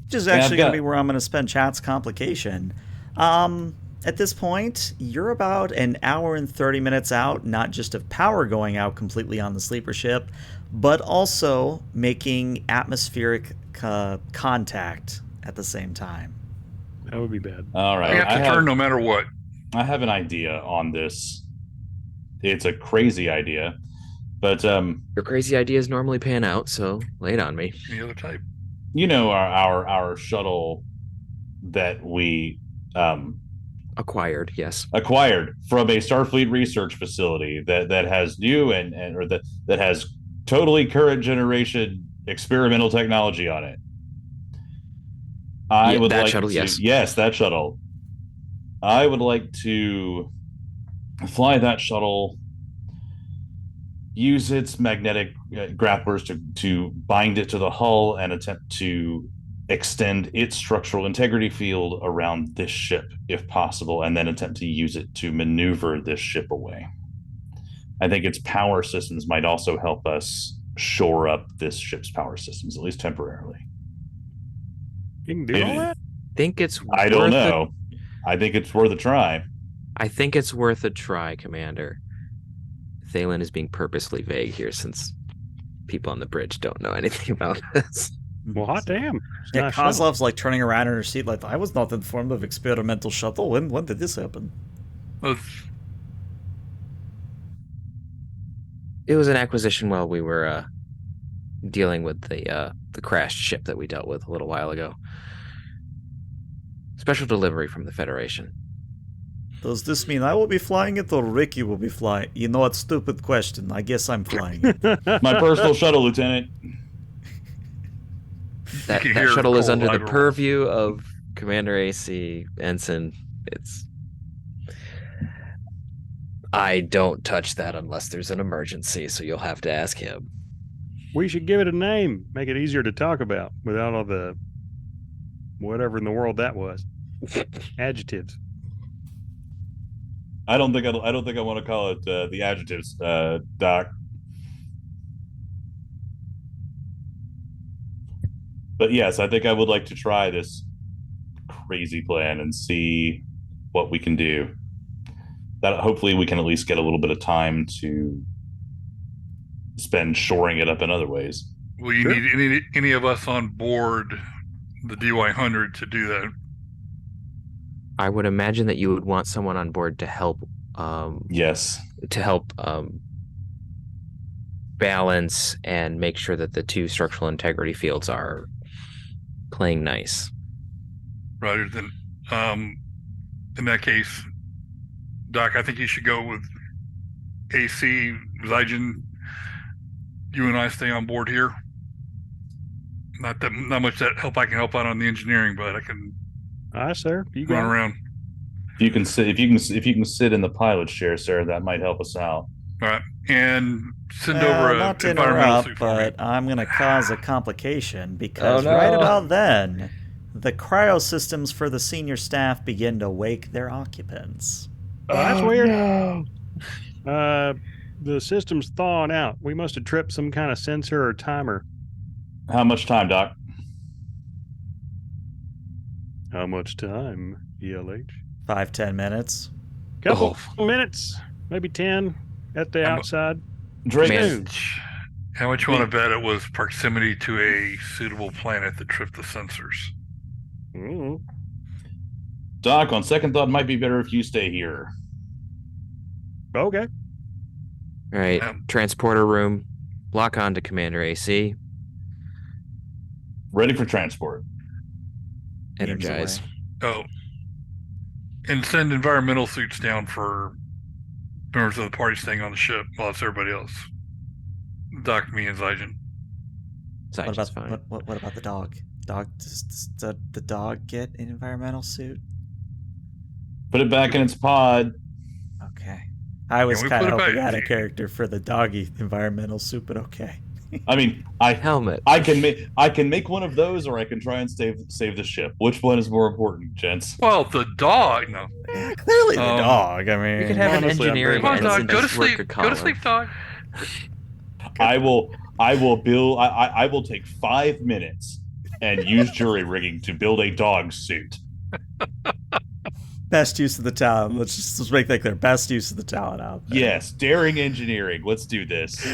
Which is actually going to be where I'm going to spend chat's complication. At this point, you're about an hour and 30 minutes out, not just of power going out completely on the sleeper ship, but also making atmospheric contact at the same time. That would be bad. All right. We have to turn no matter what. I have an idea on this. It's a crazy idea, but your crazy ideas normally pan out, so lay it on me. Any other type? You know, our shuttle that we acquired from a Starfleet research facility that has new or that has totally current generation experimental technology on it. Yes, that shuttle. I would like to fly that shuttle, use its magnetic grapplers to bind it to the hull and attempt to extend its structural integrity field around this ship if possible, and then attempt to use it to maneuver this ship away. I think its power systems might also help us shore up this ship's power systems, at least temporarily. You can do all that? I don't know. I think it's worth a try. I think it's worth a try, Commander. Thalen is being purposely vague here since people on the bridge don't know anything about this. Well, hot damn. Yeah, Kozlov's like turning around in her seat like, I was not informed of experimental shuttle. When did this happen? It was an acquisition while we were dealing with the crashed ship that we dealt with a little while ago. Special delivery from the Federation. Does this mean I will be flying it or Ricky will be flying? You know what? Stupid question. I guess I'm flying it. My personal shuttle, Lieutenant. That shuttle is under the purview of Commander AC Ensign. I don't touch that unless there's an emergency, so you'll have to ask him. We should give it a name, make it easier to talk about without all the whatever in the world that was. Adjectives. I don't think I want to call it the adjectives, Doc. But yes, I think I would like to try this crazy plan and see what we can do. That hopefully we can at least get a little bit of time to spend shoring it up in other ways. Will you need any of us on board the DY-100 to do that? I would imagine that you would want someone on board to help. Yes. To help balance and make sure that the 2 structural integrity fields are playing nice. Roger. Then, in that case, Doc, I think you should go with AC. Zygen, you and I stay on board here. not much that help I can help out on the engineering, but I can Sir, you run got it. around. If you can sit in the pilot's chair, sir, that might help us out. All right, and send over a not to environmental interrupt, suit for me. but I'm going to cause a complication because Oh, no. right about then, the cryo systems for the senior staff begin to wake their occupants. Well, that's weird. No. The system's thawing out. We must have tripped some kind of sensor or timer. How much time, Doc? How much time, ELH? 5-10 minutes. Couple minutes, maybe 10 at the outside. Drake, Man. How much you want to bet it was proximity to a suitable planet that tripped the sensors? Mm-hmm. Doc, on second thought, might be better if you stay here. Okay. All right, transporter room. Lock on to Commander AC. Ready for transport. Energize. Oh, and send environmental suits down for members of the party staying on the ship while it's everybody else. Doc, me, and Zygen. Zygen's fine. What about the dog? Does the dog get an environmental suit? Put it back in its pod. Okay. I was Can we kind of put it hoping back? I had a character for the doggy environmental suit, but okay. I mean, Helmet. I can make one of those, or I can try and save the ship. Which one is more important, gents? Well, the dog. No. Yeah, clearly the dog. I mean, You could have honestly, an I'm very engineering Come on, much ensign dog. Go to just work sleep. a Go to collar. sleep, dog. I will take 5 minutes and use jury rigging to build a dog suit. best use of the talent. Let's make that clear. Best use of the talent out there. Yes, daring engineering. Let's do this.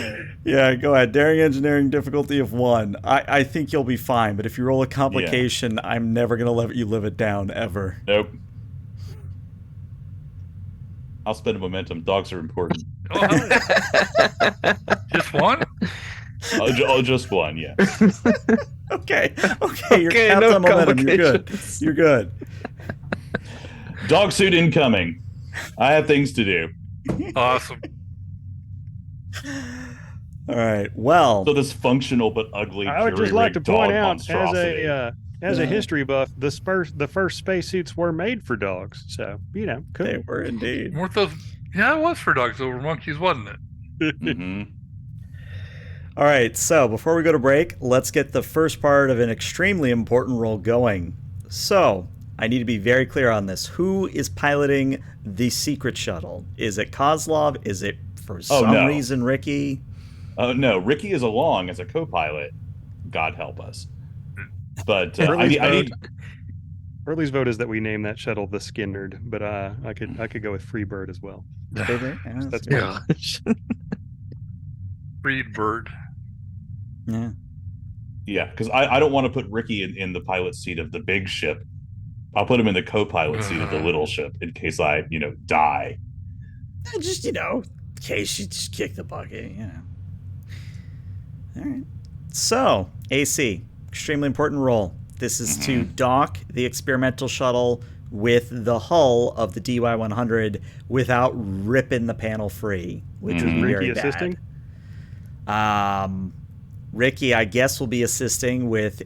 Yeah, go ahead. Daring engineering difficulty of 1. I think you'll be fine, but if you roll a complication, I'm never gonna let you live it down ever. Nope. I'll spend a momentum. Dogs are important. Oh, just one? Just one, yeah. Okay. You're Okay, capped no on momentum. You're good. complications. You're good. Dog suit incoming. I have things to do. Awesome. All right. Well, So this functional but ugly I would just like to jury-rigged point dog out, monstrosity. as a history buff, the first spacesuits were made for dogs. So cool. they were indeed. Weren't those? Yeah, it was for dogs over monkeys, wasn't it? Mhm. All right. So before we go to break, let's get the first part of an extremely important role going. So I need to be very clear on this. Who is piloting the secret shuttle? Is it Kozlov? Is it for some reason Ricky? Oh no, Ricky is along as a co-pilot. God help us. But I Early's need. Early's vote is that we name that shuttle the Skinnerd, but I could go with Freebird as well. Favorite? Yeah, That's good. Gosh. Breed bird. Yeah. Yeah, because I don't want to put Ricky in the pilot seat of the big ship. I'll put him in the co-pilot seat of the little ship in case I, die. Just, in case you just kick the bucket, All right. So, AC, extremely important role. This is to dock the experimental shuttle with the hull of the DY-100 without ripping the panel free, which would be Ricky very assisting? bad. Ricky, I guess, will be assisting with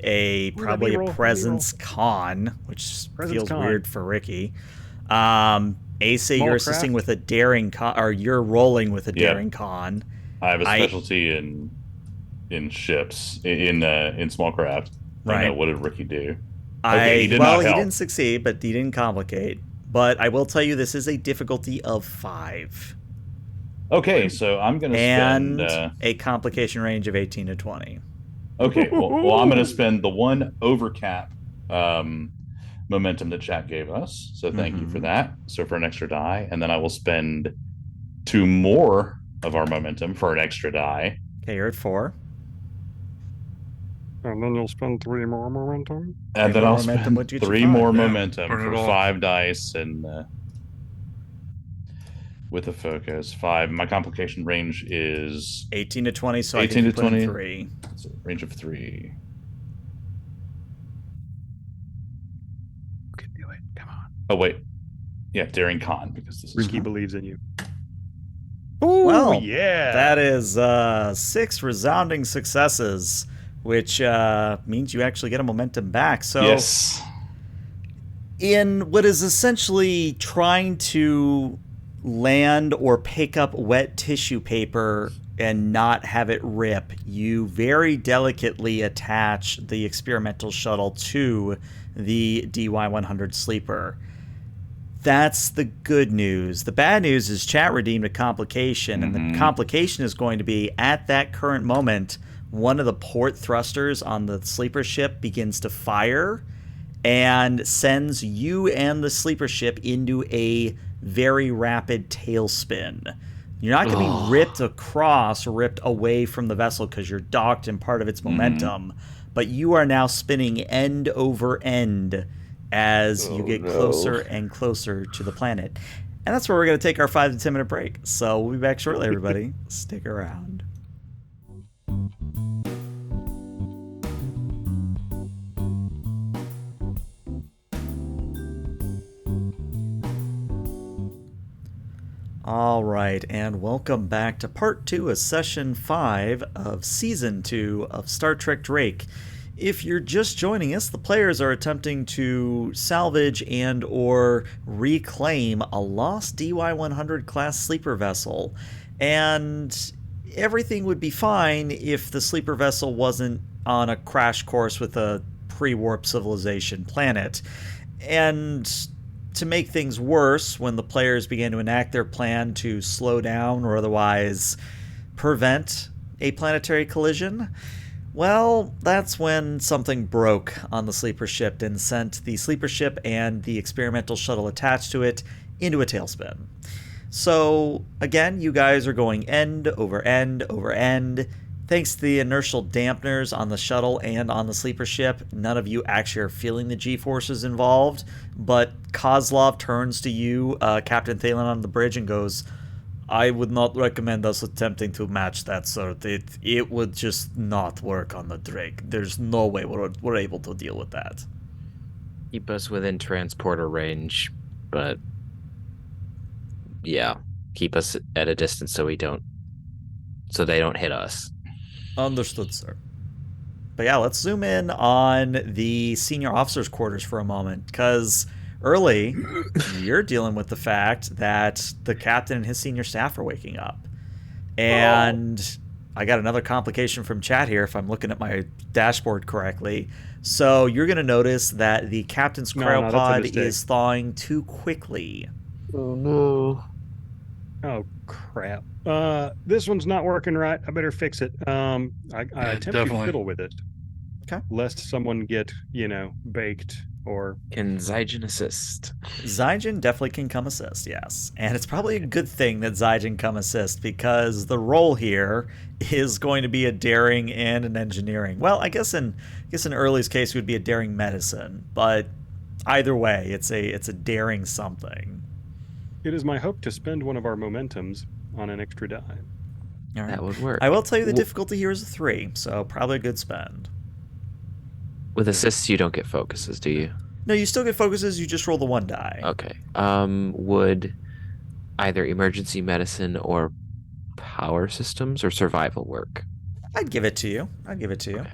probably a presence con, which feels weird for Ricky. AC, you're assisting with a daring con, or you're rolling with a daring con. I have a specialty in ships, in small craft. Right. What did Ricky do? He did not help. didn't succeed, but he didn't complicate. But I will tell you, this is a difficulty of 5. Okay, so I'm going to spend... And a complication range of 18 to 20. Okay, well, I'm going to spend the 1 overcap momentum that chat gave us. So thank you for that. So for an extra die. And then I will spend 2 more of our momentum for an extra die. Okay, you're at 4. And then you'll spend 3 more momentum. And then I'll spend 3 more momentum Burn it for all. 5 dice and... with a focus 5. My complication range is 18 to 20, so 18 I think to you put in 20. 3. it's a range of 3. You can do it. Come on. Oh wait, yeah, daring con because this is Ricky believes in you. Well, yeah. that is 6 resounding successes. which means you actually get a momentum back. So Yes. in what is essentially trying to land or pick up wet tissue paper and not have it rip, you very delicately attach the experimental shuttle to the DY-100 sleeper. That's the good news. The bad news is chat redeemed a complication, and the complication is going to be, at that current moment, one of the port thrusters on the sleeper ship begins to fire and sends you and the sleeper ship into a very rapid tailspin. You're not going to be ripped across or ripped away from the vessel because you're docked in part of its momentum, but you are now spinning end over end as you get closer and closer to the planet. And that's where we're going to take our 5 to 10 minute break. So we'll be back shortly, everybody. Stick around. All right, and welcome back to part 2 of session 5 of season 2 of Star Trek Drake. If you're just joining us, the players are attempting to salvage and or reclaim a lost DY-100 class sleeper vessel. And everything would be fine if the sleeper vessel wasn't on a crash course with a pre-warp civilization planet. And to make things worse, when the players began to enact their plan to slow down or otherwise prevent a planetary collision, well, that's when something broke on the sleeper ship and sent the sleeper ship and the experimental shuttle attached to it into a tailspin. So, again, you guys are going end over end over end. Thanks to the inertial dampeners on the shuttle and on the sleeper ship, none of you actually are feeling the G-forces involved, but Kozlov turns to you, Captain Thalen, on the bridge and goes, I would not recommend us attempting to match that, sir. It would just not work on the Drake. There's no way we're able to deal with that. Keep us within transporter range, but yeah, keep us at a distance so they don't hit us. Understood, sir. But yeah, let's zoom in on the senior officers' quarters for a moment, because early, you're dealing with the fact that the captain and his senior staff are waking up. And I got another complication from chat here, if I'm looking at my dashboard correctly. So you're going to notice that the captain's cryopod is thawing too quickly. Oh, no. Oh, crap. This one's not working right. I better fix it. I attempt to fiddle with it. Okay. Lest someone get, baked or... Can Zygen assist? Zygen definitely can come assist, yes. And it's probably a good thing that Zygen come assist, because the role here is going to be a daring and an engineering. Well, I guess in Early's case it would be a daring medicine, but either way, it's a daring something. It is my hope to spend one of our momentums on an extra die. All right. That would work. I will tell you the difficulty here is a 3, so probably a good spend. With assists, you don't get focuses, do you? No, you still get focuses, you just roll the 1 die. Okay. Would either emergency medicine or power systems or survival work? I'd give it to you. Okay.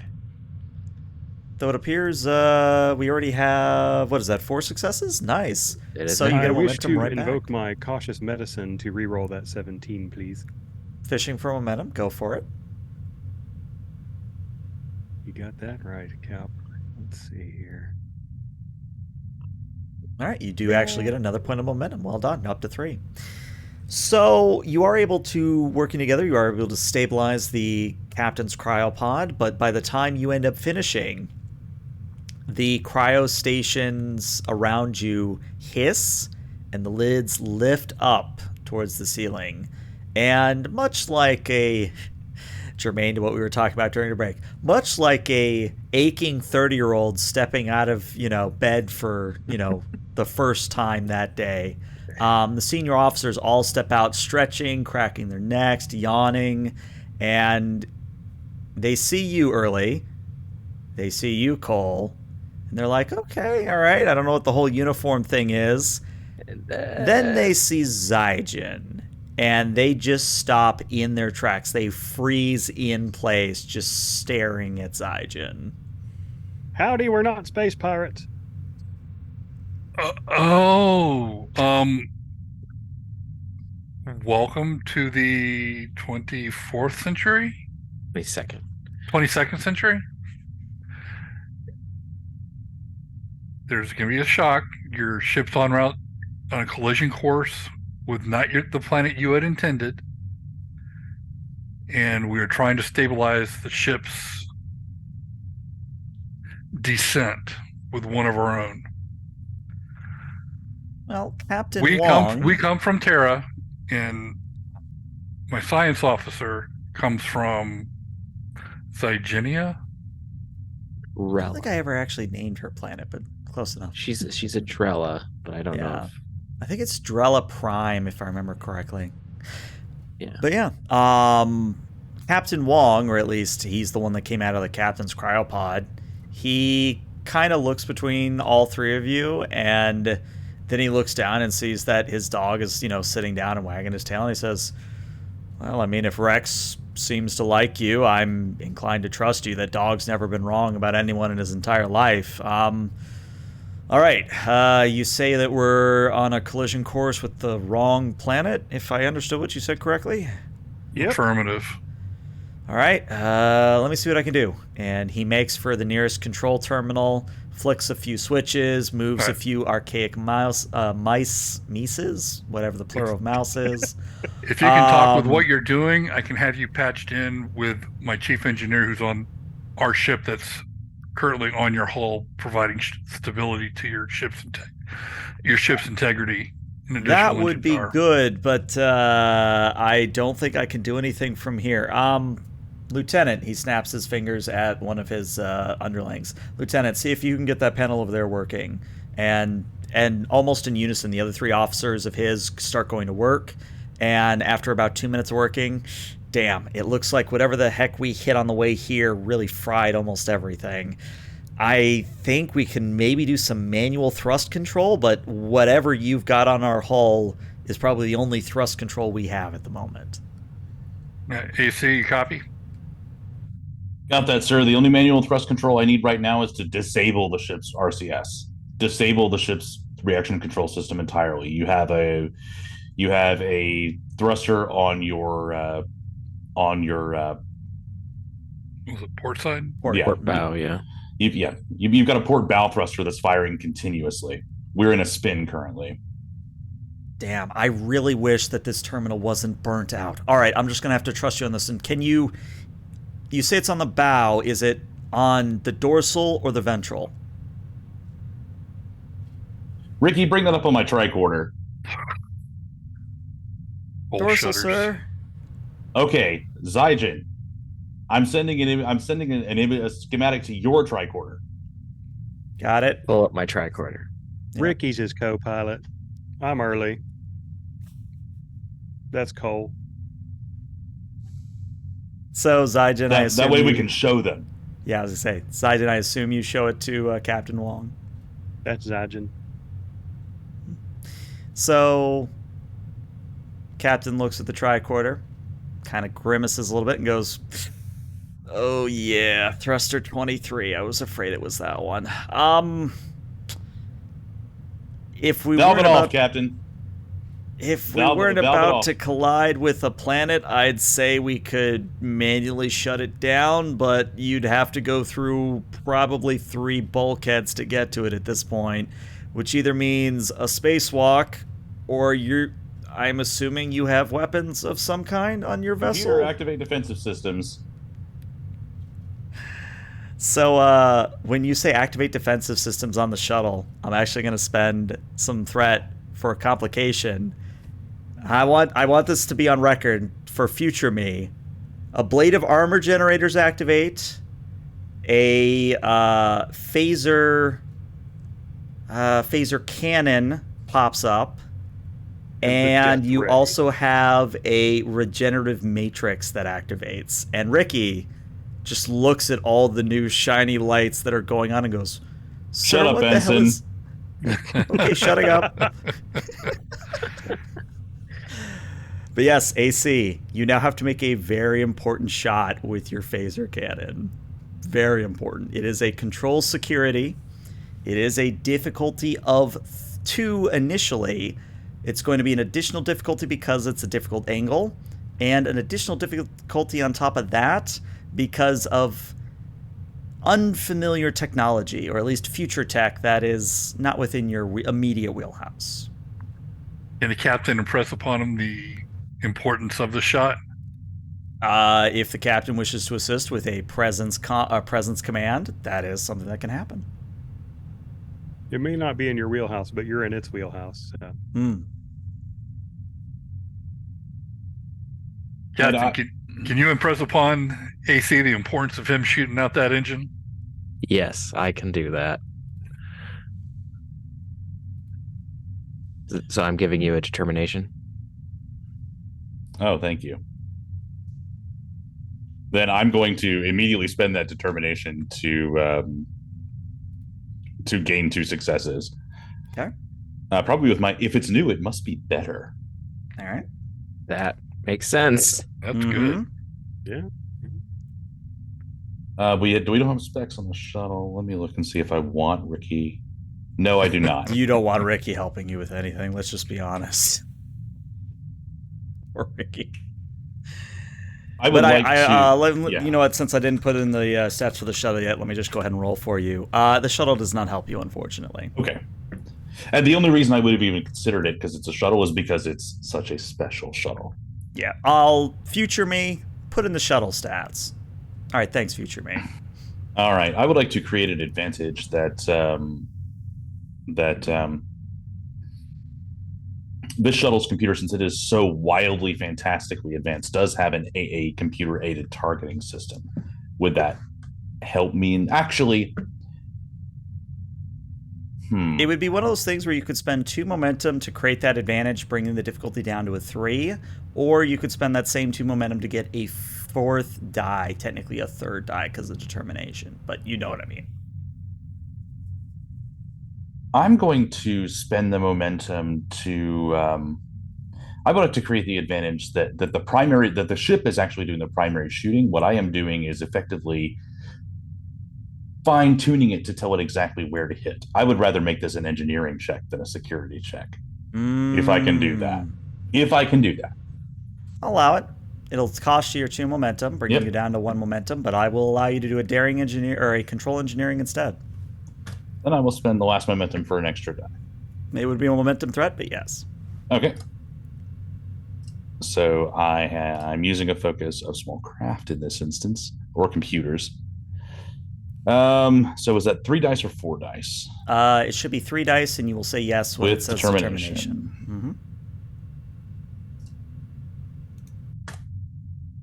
Though it appears we already have, 4 successes? Nice. So you get a I wish momentum to right invoke back. my cautious medicine to reroll that 17, please. Fishing for momentum, go for it. You got that right, Cap. Let's see here. All right, you do actually get another point of momentum. Well done, up to 3. So you are able to, working together, you are able to stabilize the captain's cryopod, but by the time you end up finishing, the cryo stations around you hiss and the lids lift up towards the ceiling. And much like germane to what we were talking about during the break, much like a aching 30-year-old stepping out of, bed for, the first time that day, the senior officers all step out stretching, cracking their necks, yawning, and they see you, Early. They see you, Cole. And they're like, okay, all right, I don't know what the whole uniform thing is. Then they see Zygen. and they just stop in their tracks. They freeze in place, just staring at Zygen. Howdy, we're not space pirates. Welcome to the 24th century? 22nd century? There's going to be a shock. Your ship's en route on a collision course with not the planet you had intended. And we are trying to stabilize the ship's descent with one of our own. Well, Captain Wong... We come from Terra, and my science officer comes from Zygenia. I don't think I ever actually named her planet, but close enough. She's a Drella, but I don't know. I think it's Drella Prime, if I remember correctly. Yeah. But yeah, Captain Wong, or at least he's the one that came out of the captain's cryopod, he kind of looks between all three of you, and then he looks down and sees that his dog is, sitting down and wagging his tail, and he says, well, I mean, if Rex seems to like you, I'm inclined to trust you. That dog's never been wrong about anyone in his entire life. All right, you say that we're on a collision course with the wrong planet, if I understood what you said correctly? Yep. Affirmative. All right, let me see what I can do. And he makes for the nearest control terminal, flicks a few switches, moves a few archaic mices, whatever the plural of mouse is. If you can talk with what you're doing, I can have you patched in with my chief engineer who's on our ship that's currently on your hull, providing stability to your ship's integrity. That would be good, but I don't think I can do anything from here. Lieutenant, he snaps his fingers at one of his underlings. Lieutenant, see if you can get that panel over there working. And almost in unison, the other three officers of his start going to work. And after about 2 minutes of working, damn, it looks like whatever the heck we hit on the way here really fried almost everything. I think we can maybe do some manual thrust control, but whatever you've got on our hull is probably the only thrust control we have at the moment. AC, copy? Got that, sir. The only manual thrust control I need right now is to disable the ship's RCS. Disable the ship's reaction control system entirely. You have a thruster on your Was it port side? Port bow, yeah. You've got a port bow thruster that's firing continuously. We're in a spin currently. Damn, I really wish that this terminal wasn't burnt out. All right, I'm just going to have to trust you on this. And can you say it's on the bow. Is it on the dorsal or the ventral? Ricky, bring that up on my tricorder. Dorsal, sir. Okay, Zygen. I'm sending a schematic to your tricorder. Got it. Pull up my tricorder. Yeah. Ricky's his co-pilot. I'm early. That's Cole. So, Zygen, I assume... That way we can show them. Yeah, I was going to say, Zygen, I assume you show it to Captain Wong. That's Zygen. So, Captain looks at the tricorder, kind of grimaces a little bit and goes, oh yeah, thruster 23. I was afraid it was that one. If we Valve weren't it about, off, Captain. If we weren't about to collide with a planet, I'd say we could manually shut it down, but you'd have to go through probably 3 bulkheads to get to it at this point, which either means a spacewalk or I'm assuming you have weapons of some kind on your vessel? Computer activate defensive systems. So when you say activate defensive systems on the shuttle, I'm actually going to spend some threat for a complication. I want this to be on record for future me. A blade of armor generators activate. A phaser cannon pops up. And you also have a regenerative matrix that activates. And Ricky just looks at all the new shiny lights that are going on and goes, Shut up, Benson. Okay, shutting up. But But yes, AC, you now have to make a very important shot with your phaser cannon. Very important. It is a control security. It is a difficulty of 2 initially. It's going to be an additional difficulty because it's a difficult angle, and an additional difficulty on top of that because of unfamiliar technology, or at least future tech that is not within your immediate wheelhouse. Can the captain impress upon him the importance of the shot? If the captain wishes to assist with a presence command, that is something that can happen. It may not be in your wheelhouse, but you're in its wheelhouse. Captain, can you impress upon AC the importance of him shooting out that engine? Yes, I can do that. So I'm giving you a determination. Oh, thank you. Then I'm going to immediately spend that determination to gain 2 successes. Okay. Probably with if it's new, it must be better. All right. That makes sense. That's good. Yeah. We don't have specs on the shuttle. Let me look and see if I want Ricky. No, I do not. You don't want Ricky helping you with anything. Let's just be honest. Or Ricky. You know what? Since I didn't put in the stats for the shuttle yet, let me just go ahead and roll for you. The shuttle does not help you, unfortunately. Okay. And the only reason I would have even considered it because it's a shuttle is because it's such a special shuttle. Yeah. I'll future me put in the shuttle stats. All right. Thanks, future me. All right. I would like to create an advantage that this shuttle's computer, since it is so wildly, fantastically advanced, does have a computer-aided targeting system. Would that help me? Actually, it would be one of those things where you could spend 2 momentum to create that advantage, bringing the difficulty down to a 3, or you could spend that same 2 momentum to get a 4th die, technically a 3rd die because of determination. But you know what I mean. I'm going to spend the momentum to. I would like to create the advantage that the ship is actually doing the primary shooting. What I am doing is effectively fine-tuning it to tell it exactly where to hit. I would rather make this an engineering check than a security check. If I can do that. I'll allow it. It'll cost you your 2 momentum, bringing you down to 1 momentum, but I will allow you to do a daring engineer or a control engineering instead. Then I will spend the last momentum for an extra die. It would be a momentum threat, but yes. Okay. So I'm using a focus of small craft in this instance, or computers. So is that 3 dice or 4 dice? It should be 3 dice, and you will say yes when with it says determination. Mm-hmm.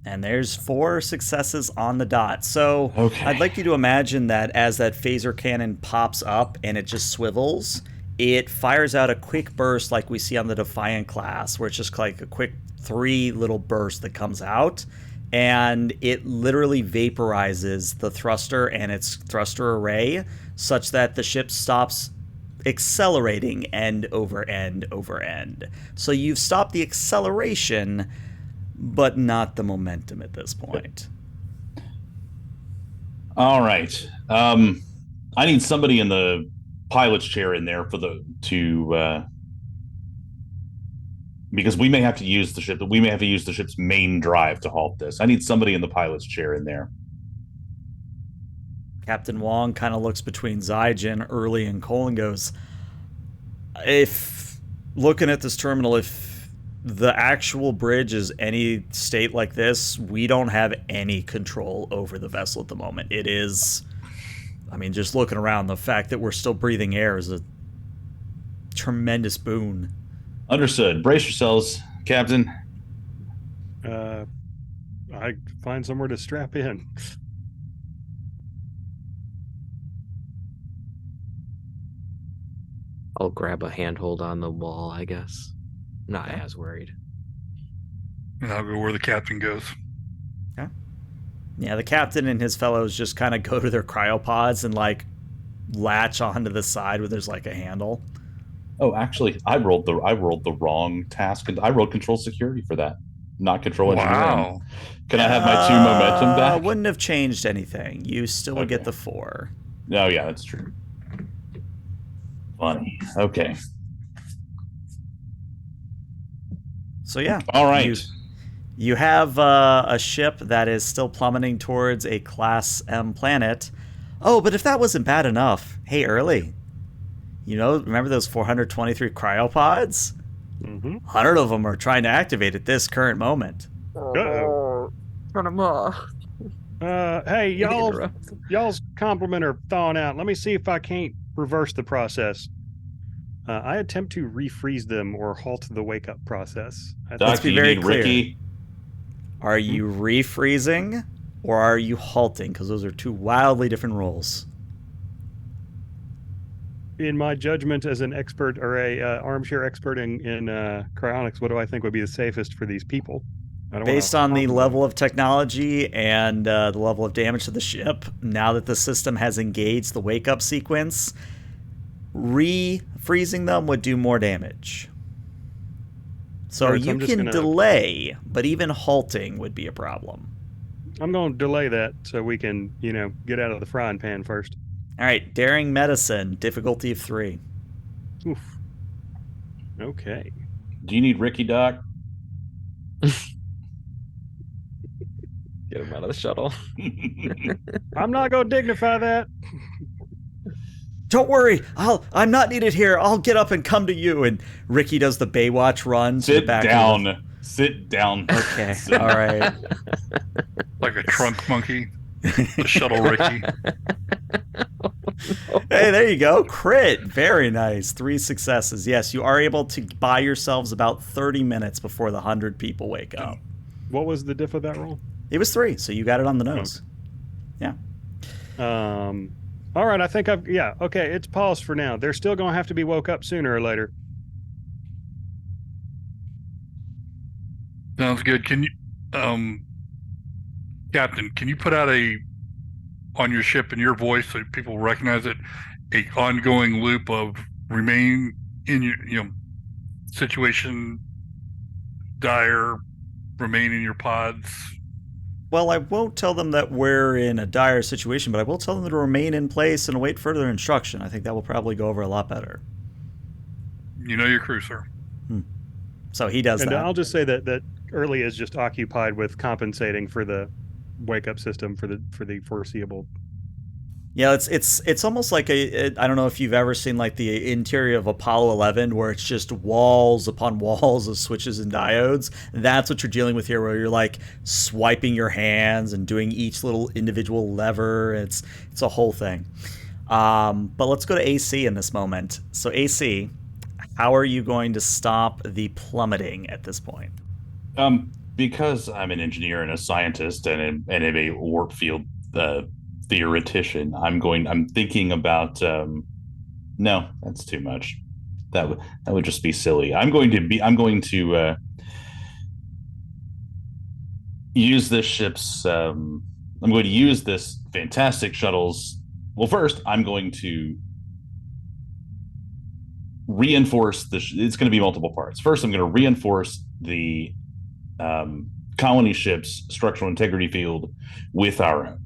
And there's 4 successes on the dot. So I'd like you to imagine that as that phaser cannon pops up and it just swivels, it fires out a quick burst like we see on the Defiant class, where it's just like a quick 3 little burst that comes out, and it literally vaporizes the thruster and its thruster array such that the ship stops accelerating end over end over end. So you've stopped the acceleration, but not the momentum at this point. All right. I need somebody in the pilot's chair in there because we may have to use the ship. We may have to use the ship's main drive to halt this. I need somebody in the pilot's chair in there. Captain Wong kind of looks between Zygen, Early, and Cole and goes, if looking at this terminal, if the actual bridge is any state like this, we don't have any control over the vessel at the moment. It is, I mean, just looking around, the fact that we're still breathing air is a tremendous boon. Understood. Brace yourselves, Captain. I find somewhere to strap in. I'll grab a handhold on the wall, I guess. Not as worried. And I'll go where the captain goes. Okay. Yeah, the captain and his fellows just kind of go to their cryopods and like latch onto the side where there's like a handle. Oh, actually, I rolled the wrong task, and I rolled control security for that, not control engineering. Wow. Can I have my 2 momentum back? Wouldn't have changed anything. You still would get Okay. the 4. Oh yeah, that's true. Funny. Okay. So yeah. All right. You have a ship that is still plummeting towards a Class M planet. Oh, but if that wasn't bad enough, hey, Early, remember those 423 cryopods? Mm-hmm. 100 of them are trying to activate at this current moment. Uh-oh. Turn them off. Hey, y'all's complement are thawing out. Let me see if I can't reverse the process. I attempt to refreeze them or halt the wake-up process. Let's Doc, be do you very need clear. Ricky? Are you refreezing or are you halting? Because those are 2 wildly different roles. In my judgment as an expert or a armchair expert in cryonics, what do I think would be the safest for these people? Based on the level of technology and the level of damage to the ship, now that the system has engaged the wake-up sequence, refreezing them would do more damage. So Right, so you can delay, but even halting would be a problem. I'm going to delay that so we can, get out of the frying pan first. All right, Daring Medicine, difficulty of 3. Oof. Okay. Do you need Ricky, Doc? Get him out of the shuttle. I'm not going to dignify that. Don't worry, I'm not needed here. I'll get up and come to you. And Ricky does the Baywatch run to the back. Sit down. Okay, all right. Like a trunk monkey. The shuttle Ricky. Hey, there you go. Crit. Very nice. 3 successes. Yes, you are able to buy yourselves about 30 minutes before the 100 people wake up. What was the diff of that roll? It was 3, so you got it on the nose. Okay. Yeah. All right, I think okay, it's paused for now. They're still going to have to be woke up sooner or later. Sounds good. Can you, Captain, can you put out on your ship in your voice so people recognize it, a ongoing loop of remain in your, situation dire, remain in your pods? Well, I won't tell them that we're in a dire situation, but I will tell them to remain in place and await further instruction. I think that will probably go over a lot better. You know your crew, sir. So he does and that. I'll just say that Early is just occupied with compensating for the wake-up system for the foreseeable. Yeah, it's almost like I don't know if you've ever seen like the interior of Apollo 11 where it's just walls upon walls of switches and diodes. That's what you're dealing with here, where you're like swiping your hands and doing each little individual lever. It's a whole thing. But let's go to AC in this moment. So AC, how are you going to stop the plummeting at this point? Because I'm an engineer and a scientist and a warp field theoretician, I'm thinking about no, that's too much. That would just be silly. I'm going to use this ship's I'm going to use this fantastic shuttle's. Well, first I'm going to reinforce it's going to be multiple parts. First, I'm going to reinforce the colony ship's structural integrity field with our own.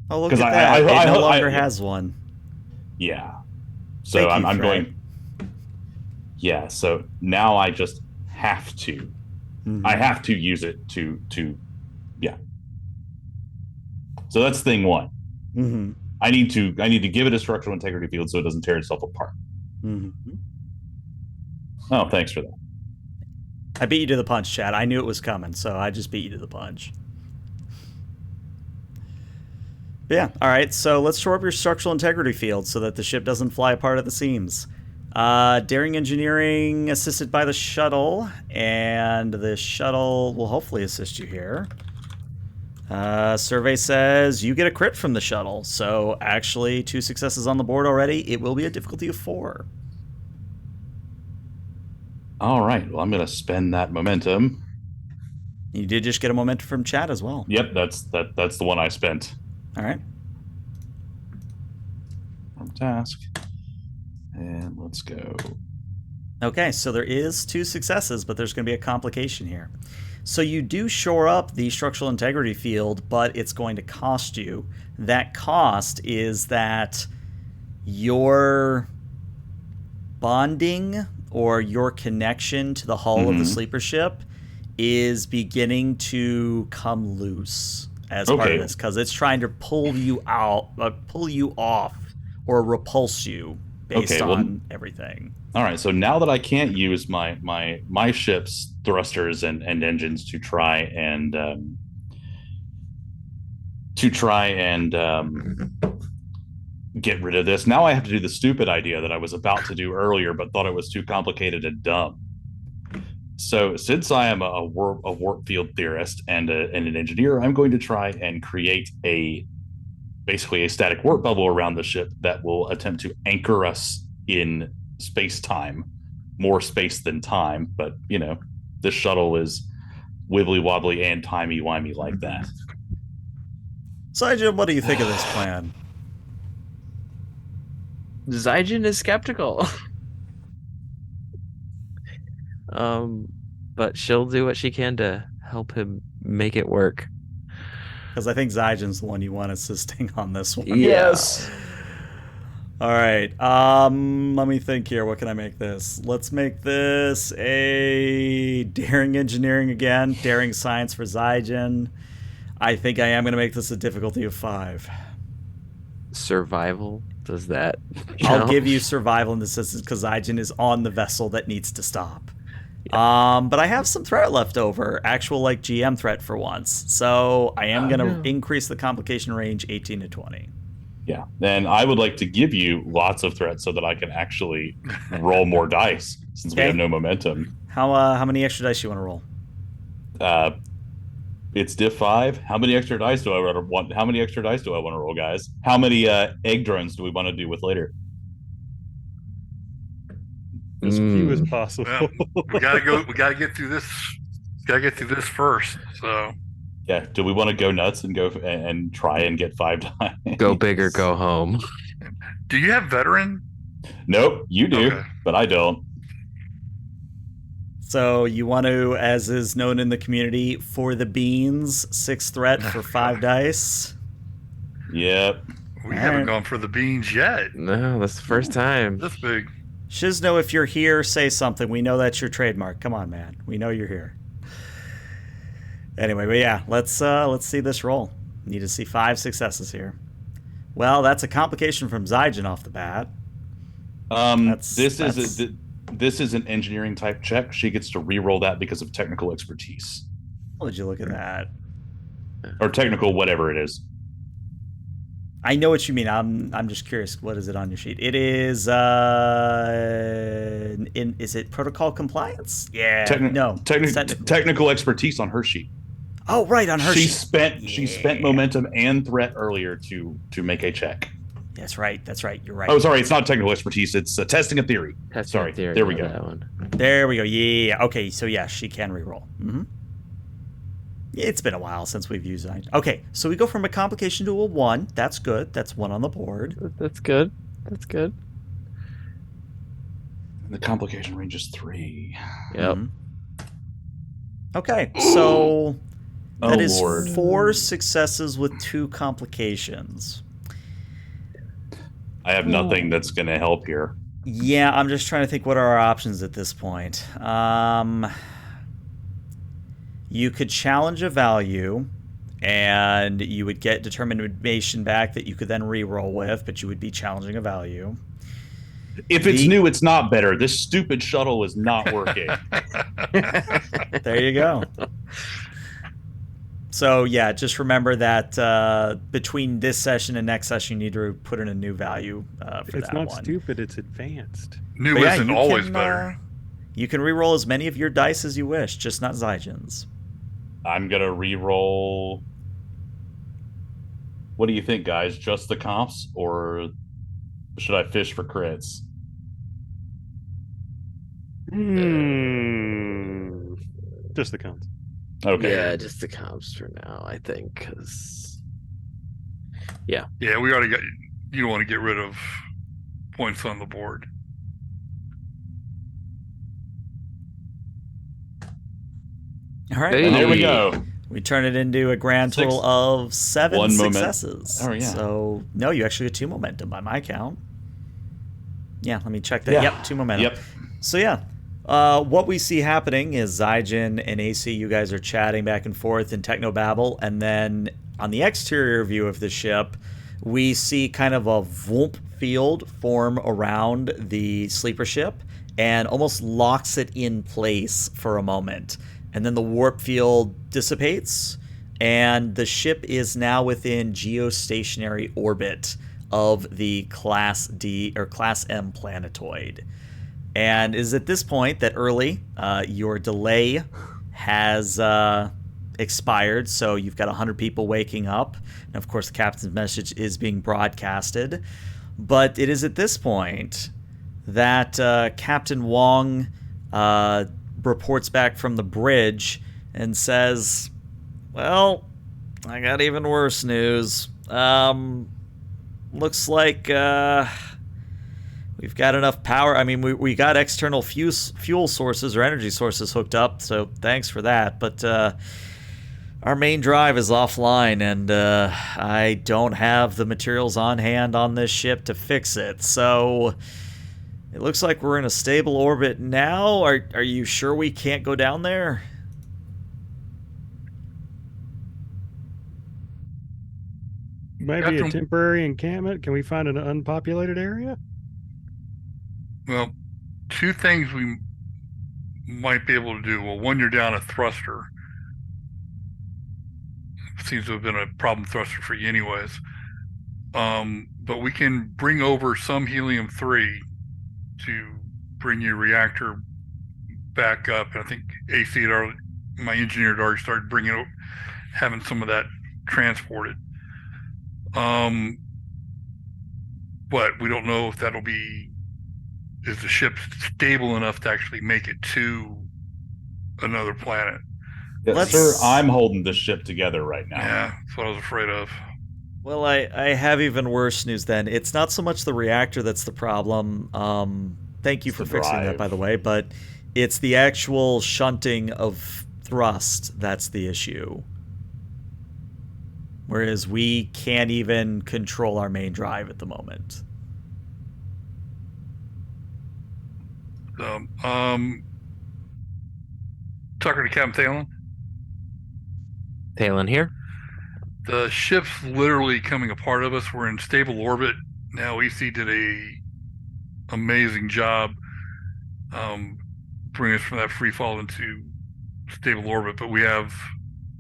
Oh, look at that. It no longer has one. Yeah. So I'm going. Yeah. So now I just have to. Mm-hmm. I have to use it to. Yeah. So that's thing 1. Mm-hmm. I need to give it a structural integrity field so it doesn't tear itself apart. Mm-hmm. Oh, thanks for that. I beat you to the punch, Chad. I knew it was coming, so I just beat you to the punch. But yeah, all right, so let's shore up your structural integrity field so that the ship doesn't fly apart at the seams. Daring Engineering assisted by the shuttle, and the shuttle will hopefully assist you here. Survey says you get a crit from the shuttle, so actually 2 successes on the board already. It will be a difficulty of 4. All right, well, I'm going to spend that momentum. You did just get a momentum from Chad as well. Yep, that's the one I spent. All right. From task. And let's go. Okay, so there is 2 successes, but there's going to be a complication here. So you do shore up the structural integrity field, but it's going to cost you. That cost is that your bonding or your connection to the hull of the sleeper ship is beginning to come loose as part of this, because it's trying to pull you off, or repulse you based on everything. All right, so now that I can't use my ship's thrusters and engines to try and get rid of this, now I have to do the stupid idea that I was about to do earlier, but thought it was too complicated and dumb. So since I am a warp field theorist and an engineer, I'm going to try and create basically a static warp bubble around the ship that will attempt to anchor us in space-time, more space than time, but this shuttle is wibbly wobbly and timey-wimey like that. Zygen, what do you think of this plan? Zygen is skeptical. But she'll do what she can to help him make it work. Because I think Zygen's the one you want assisting on this one. Yes. All right. Let me think here. What can I make this? Let's make this a daring engineering again. Daring science for Zygen. I think I am going to make this a difficulty of 5. Survival does that. I'll give you survival in this instance because Zygen is on the vessel that needs to stop. Yeah. But I have some threat left over, actual GM threat for once. So I am going to increase the complication range 18 to 20. Yeah, and I would like to give you lots of threats so that I can actually roll more dice since we have no momentum. How many extra dice you want to roll? It's diff 5. How many extra dice do I want? How many extra dice do I want to roll, guys? How many egg drones do we want to do with later? As few as possible. Well, we gotta get through this. Gotta get through this first. So. Yeah. Do we want to go nuts and go and try and get 5 dice? Go big or go home. Do you have veteran? Nope, you do, but I don't. So you want to, as is known in the community, for the beans, 6 threat for 5 dice. Yep. We haven't gone for the beans yet. No, that's the first time. This big. Shizno, if you're here, say something. We know that's your trademark. Come on, man. We know you're here. Anyway, but yeah, let's see this roll. Need to see 5 successes here. Well, that's a complication from Zygen off the bat. This is an engineering type check. She gets to re-roll that because of technical expertise. How would you look at that? Or technical whatever it is. I know what you mean. I'm just curious. What is it on your sheet? It is is it protocol compliance? Yeah. Technical expertise on her sheet. Oh, right, on her sheet. She spent momentum and threat earlier to make a check. That's right. You're right. Oh, sorry. It's not technical expertise. It's testing a theory. Sorry. Theory, there we go. That one. There we go. Yeah. Okay. So yeah, she can reroll. Mm-hmm. It's been a while since we've used it. Okay. So we go from a complication to a 1. That's good. That's 1 on the board. That's good. And the complication range is 3. Yep. Mm-hmm. Okay. So that is Lord. 4 successes with 2 complications. I have nothing that's going to help here. Yeah, I'm just trying to think what are our options at this point. You could challenge a value, and you would get determination back that you could then re-roll with, but you would be challenging a value. If it's new, it's not better. This stupid shuttle is not working. There you go. So, yeah, just remember that between this session and next session, you need to put in a new value for that one. It's not stupid, it's advanced. New isn't always better. You can re-roll as many of your dice as you wish, just not Zygen's. I'm going to re-roll. What do you think, guys? Just the comps, or should I fish for crits? Just the comps. Okay. Yeah, just the comps for now, I think, because Yeah, we already got. You don't want to get rid of points on the board. All right. Hey. And there we go. We turn it into a grand total of 7 One successes. Oh, yeah. So, no, you actually get 2 momentum by my count. Yeah, let me check that. Yeah. Yep, 2 momentum. Yep. So, yeah. What we see happening is Zygen and AC, you guys are chatting back and forth in technobabble, and then on the exterior view of the ship, we see kind of a voomp field form around the sleeper ship and almost locks it in place for a moment. And then the warp field dissipates, and the ship is now within geostationary orbit of the Class D or Class M planetoid. And it is at this point that your delay has expired, so you've got 100 people waking up. And of course, the captain's message is being broadcasted. But it is at this point that Captain Wong reports back from the bridge and says, well, I got even worse news. Looks like we've got enough power. I mean, we got external fuel sources or energy sources hooked up, so thanks for that. But our main drive is offline, and I don't have the materials on hand on this ship to fix it. So it looks like we're in a stable orbit now. Are you sure we can't go down there? Maybe a temporary encampment. Can we find an unpopulated area? Well, 2 things we might be able to do. Well, one, you're down a thruster. Seems to have been a problem thruster for you anyways. But we can bring over some helium-3 to bring your reactor back up. And I think AC had already, my engineer had already started having some of that transported. But we don't know if is the ship stable enough to actually make it to another planet? Yes, sir, I'm holding this ship together right now. Yeah, that's what I was afraid of. Well, I have even worse news then. It's not so much the reactor that's the problem. Thank you for fixing that, by the way, but it's the actual shunting of thrust that's the issue. Whereas we can't even control our main drive at the moment. Tucker to Captain Thalen. Thalen here. The ship's literally coming apart of us. We're in stable orbit now. EC did a amazing job bringing us from that free fall into stable orbit, but we have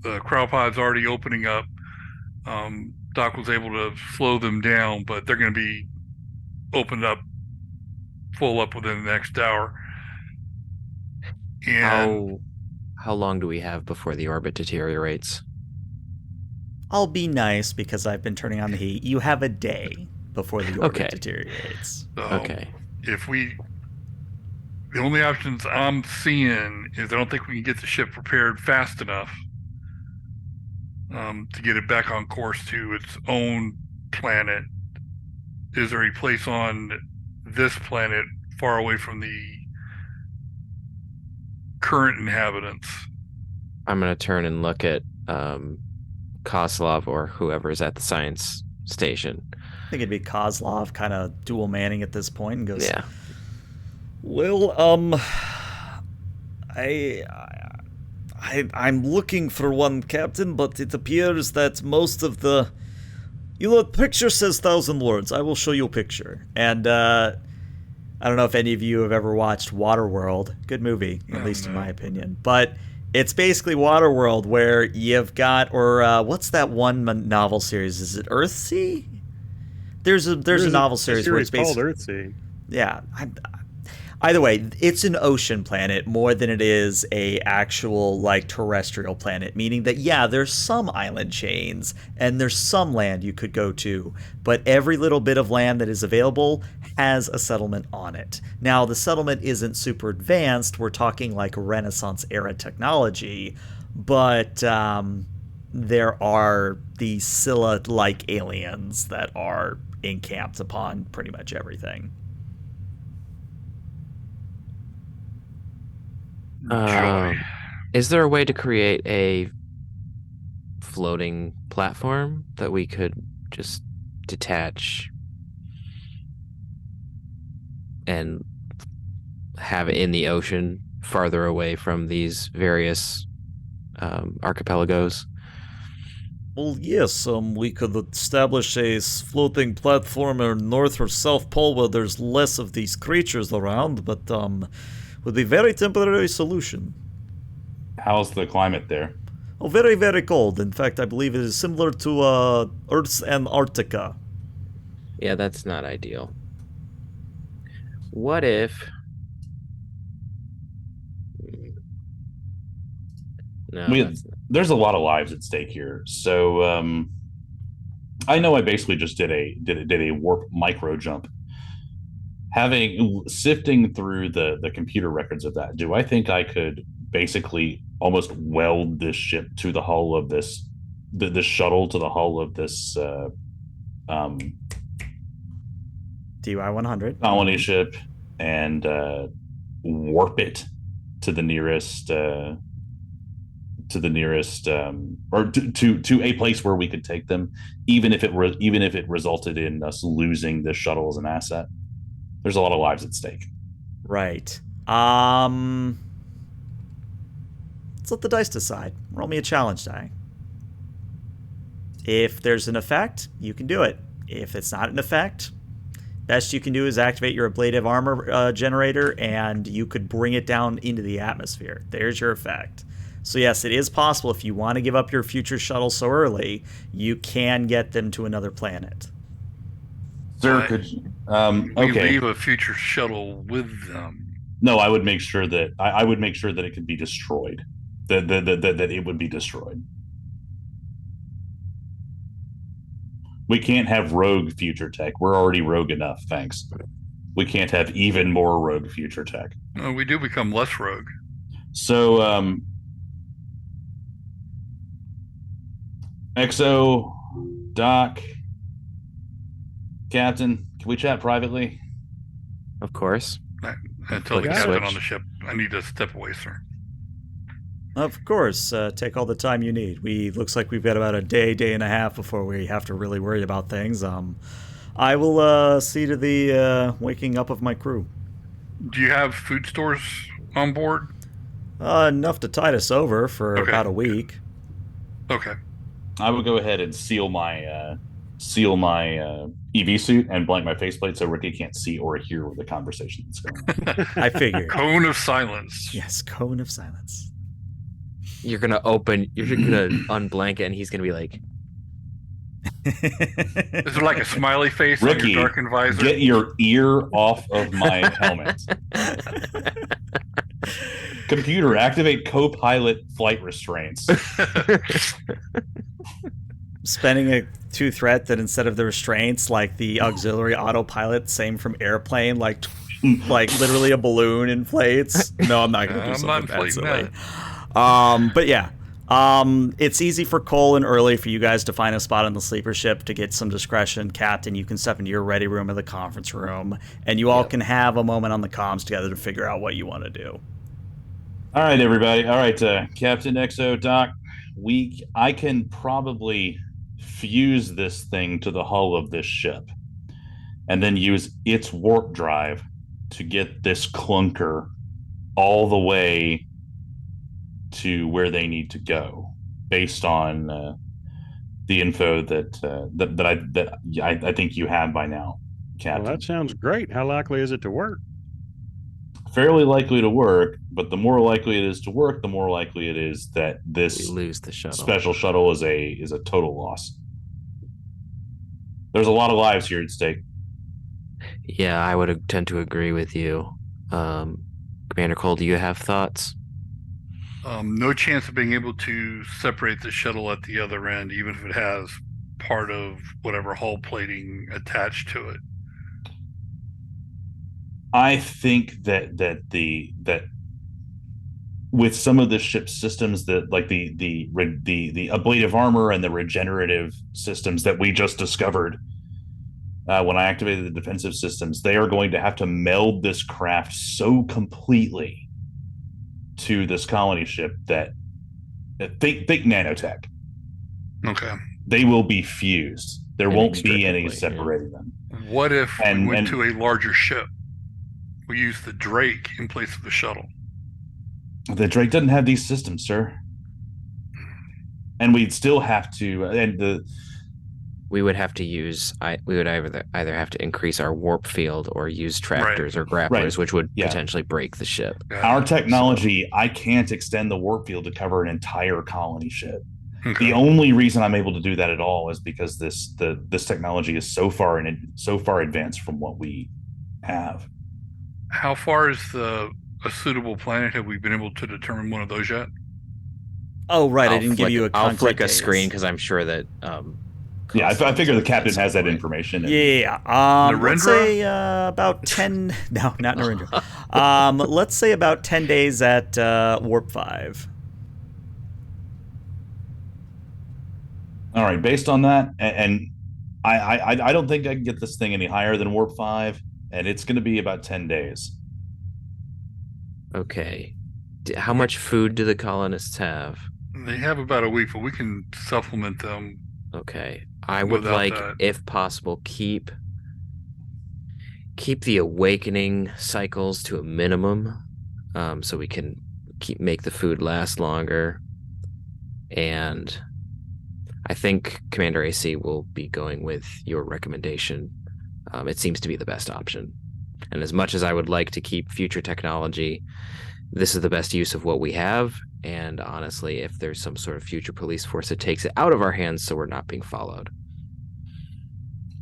the cryopods already opening up. Doc was able to slow them down, but they're going to be opened up full up within the next hour. And how long do we have before the orbit deteriorates? I'll be nice because I've been turning on the heat. You have a day before the orbit deteriorates. Okay. The only options I'm seeing is I don't think we can get the ship prepared fast enough to get it back on course to its own planet. Is there a place on this planet far away from the current inhabitants? I'm going to turn and look at Kozlov or whoever is at the science station. I think it'd be Kozlov, kind of dual manning at this point, and goes, yeah. Well, I'm looking for one, Captain, but it appears that most of the... picture says 1,000 words. I will show you a picture. And, I don't know if any of you have ever watched Waterworld. Good movie, at least in my opinion. But it's basically Waterworld, where you've got... what's that one novel series? Is it Earthsea? There's a novel series where it's basically... called Earthsea. Yeah, either way, it's an ocean planet more than it is a actual terrestrial planet, meaning that there's some island chains and there's some land you could go to, but every little bit of land that is available has a settlement on it. Now, the settlement isn't super advanced. We're talking Renaissance era technology, but there are these Scylla-like aliens that are encamped upon pretty much everything. Is there a way to create a floating platform that we could just detach and have it in the ocean farther away from these various archipelagos? Well, yes, we could establish a floating platform in North or South Pole where there's less of these creatures around, but with a very temporary solution. How's the climate there? Oh, very, very cold. In fact, I believe it is similar to Earth's Antarctica. Yeah, that's not ideal. What if... No, that's not. There's a lot of lives at stake here. So I know I basically just did a warp micro jump. Sifting through the computer records of that, do I think I could basically almost weld this ship to the hull of this shuttle to the hull of this DY-100 colony ship and warp it to the nearest or to a place where we could take them, even if it resulted in us losing this shuttle as an asset? There's a lot of lives at stake. Right. Let's let the dice decide. Roll me a challenge die. If there's an effect, you can do it. If it's not an effect, best you can do is activate your ablative armor generator, and you could bring it down into the atmosphere. There's your effect. So yes, it is possible if you want to give up your future shuttle so early, you can get them to another planet. Sir, could we leave a future shuttle with them? No, I would make sure that I would make sure that it could be destroyed. That it would be destroyed. We can't have rogue future tech. We're already rogue enough, thanks. We can't have even more rogue future tech. No, we do become less rogue. So, XO, Doc, Captain, can we chat privately? Of course. I tell the captain on the ship, I need to step away, sir. Of course, take all the time you need. Looks like we've got about a day and a half before we have to really worry about things. I will see to the waking up of my crew. Do you have food stores on board? Enough to tide us over for about a week. Okay. I would go ahead and seal my EV suit and blank my faceplate so Ricky can't see or hear the conversation that's going on. I figured. Cone of silence. Yes, cone of silence. You're gonna unblank it, and he's gonna be like, Is there like a smiley face Ricky, on your darkened visor? Get your ear off of my helmet. Computer, activate co-pilot flight restraints. Spending a 2 threat that instead of the restraints, like the auxiliary autopilot, same from airplane, like literally a balloon inflates. No, I'm not going to do something that silly. But yeah, it's easy for Cole and early for you guys to find a spot on the sleeper ship to get some discretion. Captain, you can step into your ready room or the conference room, and you all can have a moment on the comms together to figure out what you want to do. All right, everybody. All right, Captain, XO, Doc, I can probably fuse this thing to the hull of this ship and then use its warp drive to get this clunker all the way to where they need to go based on the info that I think you have by now, Captain. Well, that sounds great. How likely is it to work? Fairly likely to work, but the more likely it is to work, the more likely it is that this lose the shuttle. Special shuttle is a total loss. There's a lot of lives here at stake. Yeah, I would tend to agree with you. Commander Cole, do you have thoughts? No chance of being able to separate the shuttle at the other end, even if it has part of whatever hull plating attached to it. I think that with some of the ship's systems, that like the ablative armor and the regenerative systems that we just discovered when I activated the defensive systems, they are going to have to meld this craft so completely to this colony ship that think nanotech. Okay. They will be fused. There won't be any Inextricably, separating them. What if we went And- to a larger ship? We used the Drake in place of the shuttle. The Drake doesn't have these systems, sir. And we'd still have to, we would have to use. We would either have to increase our warp field or use tractors or grapplers, Right. which would Yeah. potentially break the ship. our technology, I can't extend the warp field to cover an entire colony ship. Okay. The only reason I'm able to do that at all is because this technology is so far advanced from what we have. How far is a suitable planet? Have we been able to determine one of those yet? Oh, right. I didn't give you a I'll contact flick a days. screen because I'm sure that. Yeah, I figure the captain at has some that point. information. Yeah. Let's Narendra? say about 10. No, not Narendra. Let's say about 10 days at Warp 5. All right, based on that, and I don't think I can get this thing any higher than Warp 5, and it's going to be about 10 days. Okay. How much food do the colonists have? They have about a week, but we can supplement them. Okay. I would Without like, that. if possible, keep the awakening cycles to a minimum, so we can make the food last longer. And I think Commander AC will be going with your recommendation. It seems to be the best option. And as much as I would like to keep future technology, this is the best use of what we have. And honestly, if there's some sort of future police force, it takes it out of our hands so we're not being followed.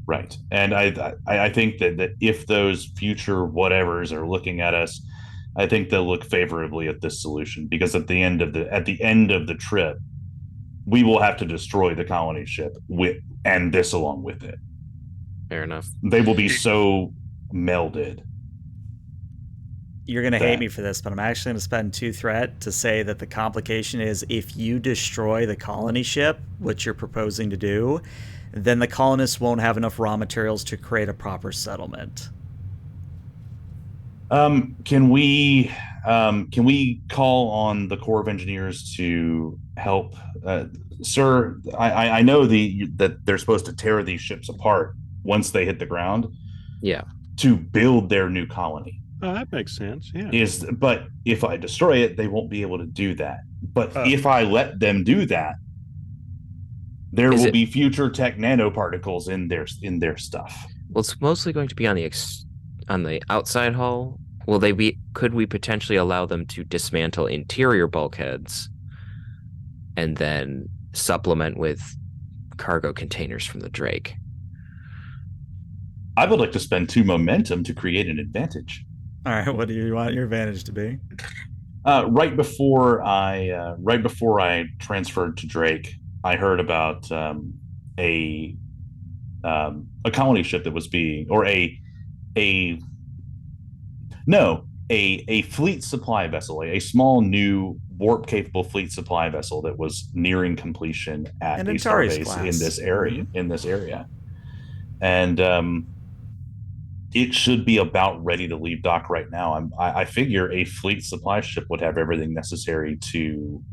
Right. And I think that if those future whatevers are looking at us, I think they'll look favorably at this solution, because at the end of the trip, we will have to destroy the colony ship and this along with it. Fair enough. They will be so melded. You're going to hate me for this, but I'm actually going to spend 2 threat to say that the complication is if you destroy the colony ship, which you're proposing to do, then the colonists won't have enough raw materials to create a proper settlement. Can we call on the Corps of Engineers to help, sir? I know that they're supposed to tear these ships apart once they hit the ground. Yeah. To build their new colony. Oh, that makes sense. Yeah. But if I destroy it, they won't be able to do that. But if I let them do that, there will be future tech nanoparticles in their stuff. Well, it's mostly going to be on the outside hull. Could we potentially allow them to dismantle interior bulkheads and then supplement with cargo containers from the Drake? I would like to spend 2 momentum to create an advantage. All right, what do you want your advantage to be? Right before I transferred to Drake, I heard about a colony ship that was being, or a fleet supply vessel, a small new warp capable fleet supply vessel that was nearing completion at An a Antares starbase class. in this area, and it should be about ready to leave dock right now. I figure a fleet supply ship would have everything necessary to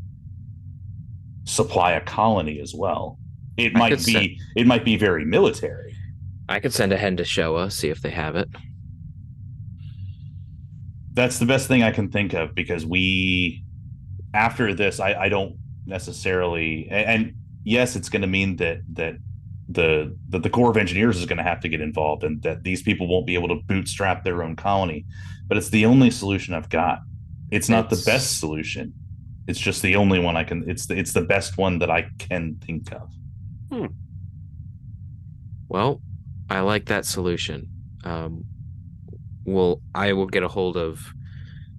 supply a colony as well. It might be very military. I could send a hen to Showa, see if they have it. That's the best thing I can think of, because after this, I don't necessarily, and yes, it's going to mean that the Corps of Engineers is going to have to get involved, and that these people won't be able to bootstrap their own colony. But it's the only solution I've got. It's not the best solution. It's just the only one I can. It's the best one that I can think of. Well, I like that solution. I will get a hold of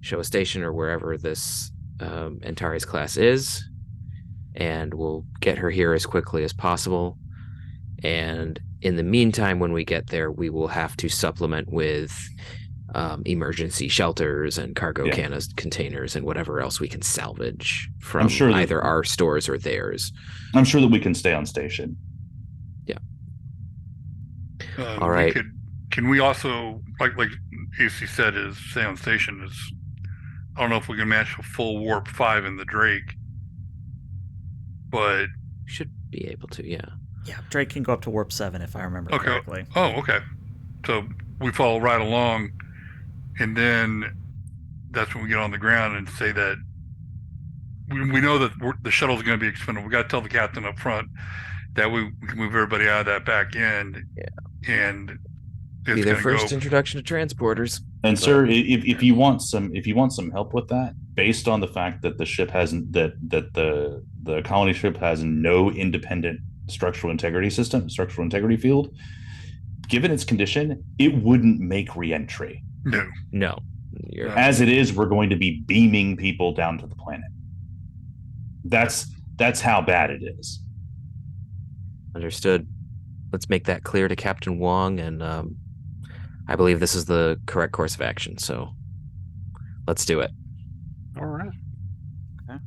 Showa Station or wherever this Antares class is, and we'll get her here as quickly as possible. And in the meantime, when we get there, we will have to supplement with emergency shelters and cargo containers and whatever else we can salvage from either our stores or theirs. I'm sure that we can stay on station. Yeah. All right. Can we also, like AC said, is stay on station? I don't know if we can match a full warp 5 in the Drake, but Should be able to, yeah. Yeah, Drake can go up to warp 7 if I remember correctly. Oh, okay. So we follow right along, and then that's when we get on the ground and say that we know that the shuttle's going to be expendable. We got to tell the captain up front that we can move everybody out of that back end. Yeah. And Be their first introduction to transporters. And sir, if you want some help with that, based on the fact that the ship hasn't that the colony ship has no independent structural integrity field, given its condition, it wouldn't make re-entry. No. As it is, we're going to be beaming people down to the planet. That's how bad it is. Understood. Let's make that clear to Captain Wong, and I believe this is the correct course of action, so let's do it. All right. Okay.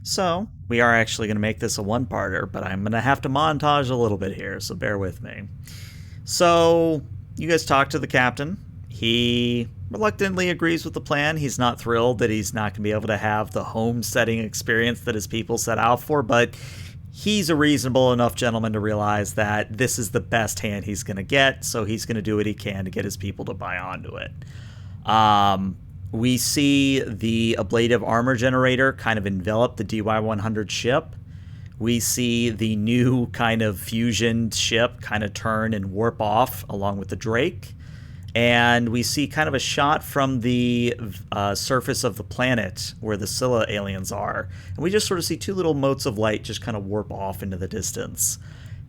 So, we are actually going to make this a one-parter, but I'm going to have to montage a little bit here, so bear with me. So, you guys talk to the captain. He reluctantly agrees with the plan. He's not thrilled that he's not going to be able to have the homesteading experience that his people set out for, but he's a reasonable enough gentleman to realize that this is the best hand he's going to get, so he's going to do what he can to get his people to buy onto it. We see the ablative armor generator kind of envelop the DY-100 ship. We see the new kind of fusion ship kind of turn and warp off along with the Drake. And we see kind of a shot from the surface of the planet where the Scylla aliens are. And we just sort of see two little motes of light just kind of warp off into the distance.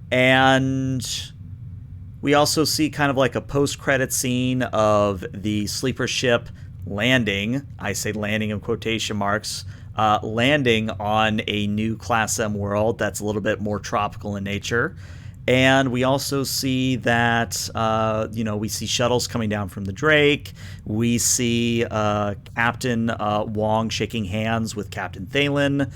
And we also see kind of like a post-credit scene of the sleeper ship landing. I say landing in quotation marks. Landing on a new Class M world that's a little bit more tropical in nature. And we also see that, we see shuttles coming down from the Drake. We see Captain Wong shaking hands with Captain Thalen.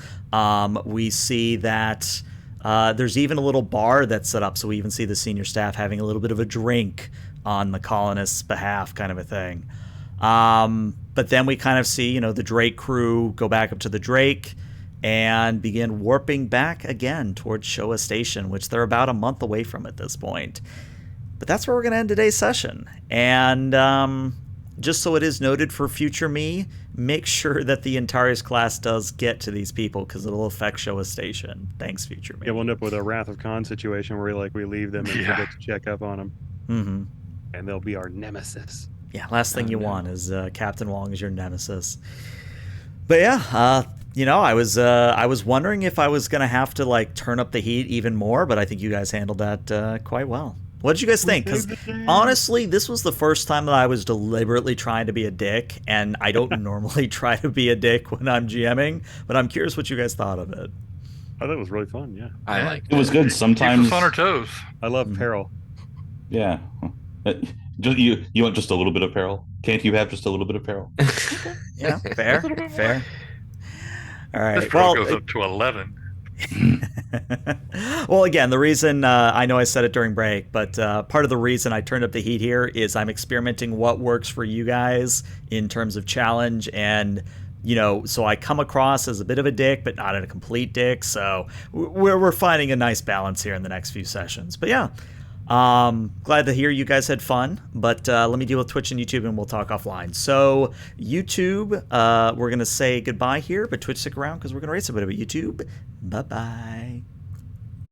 We see that there's even a little bar that's set up, so we even see the senior staff having a little bit of a drink on the colonists' behalf, kind of a thing. But then we kind of see, the Drake crew go back up to the Drake and begin warping back again towards Showa Station, which they're about a month away from at this point. But that's where we're going to end today's session. And just so it is noted for future me, make sure that the Antares class does get to these people, because it'll affect Showa Station. Thanks, future me. Yeah, we'll end up with a Wrath of Khan situation where we leave them and forget to check up on them. Mm-hmm. And they'll be our nemesis. Yeah, last thing you want is Captain Wong as your nemesis. But yeah, I was wondering if I was gonna have to turn up the heat even more, but I think you guys handled that quite well. What did you guys think? Because honestly, this was the first time that I was deliberately trying to be a dick, and I don't normally try to be a dick when I'm GMing. But I'm curious what you guys thought of it. I thought it was really fun. Yeah, I like it. Was good. Sometimes keeps us on our toes. I love peril. Yeah. You want just a little bit of peril? Can't you have just a little bit of peril? Yeah, fair. All right. This goes up to 11. Well, again, the reason I know I said it during break, but part of the reason I turned up the heat here is I'm experimenting what works for you guys in terms of challenge, and so I come across as a bit of a dick, but not a complete dick. So we're finding a nice balance here in the next few sessions. But yeah. Glad to hear you guys had fun, but let me deal with Twitch and YouTube and we'll talk offline. So YouTube, we're going to say goodbye here, but Twitch stick around because we're going to race a bit of YouTube. Bye-bye.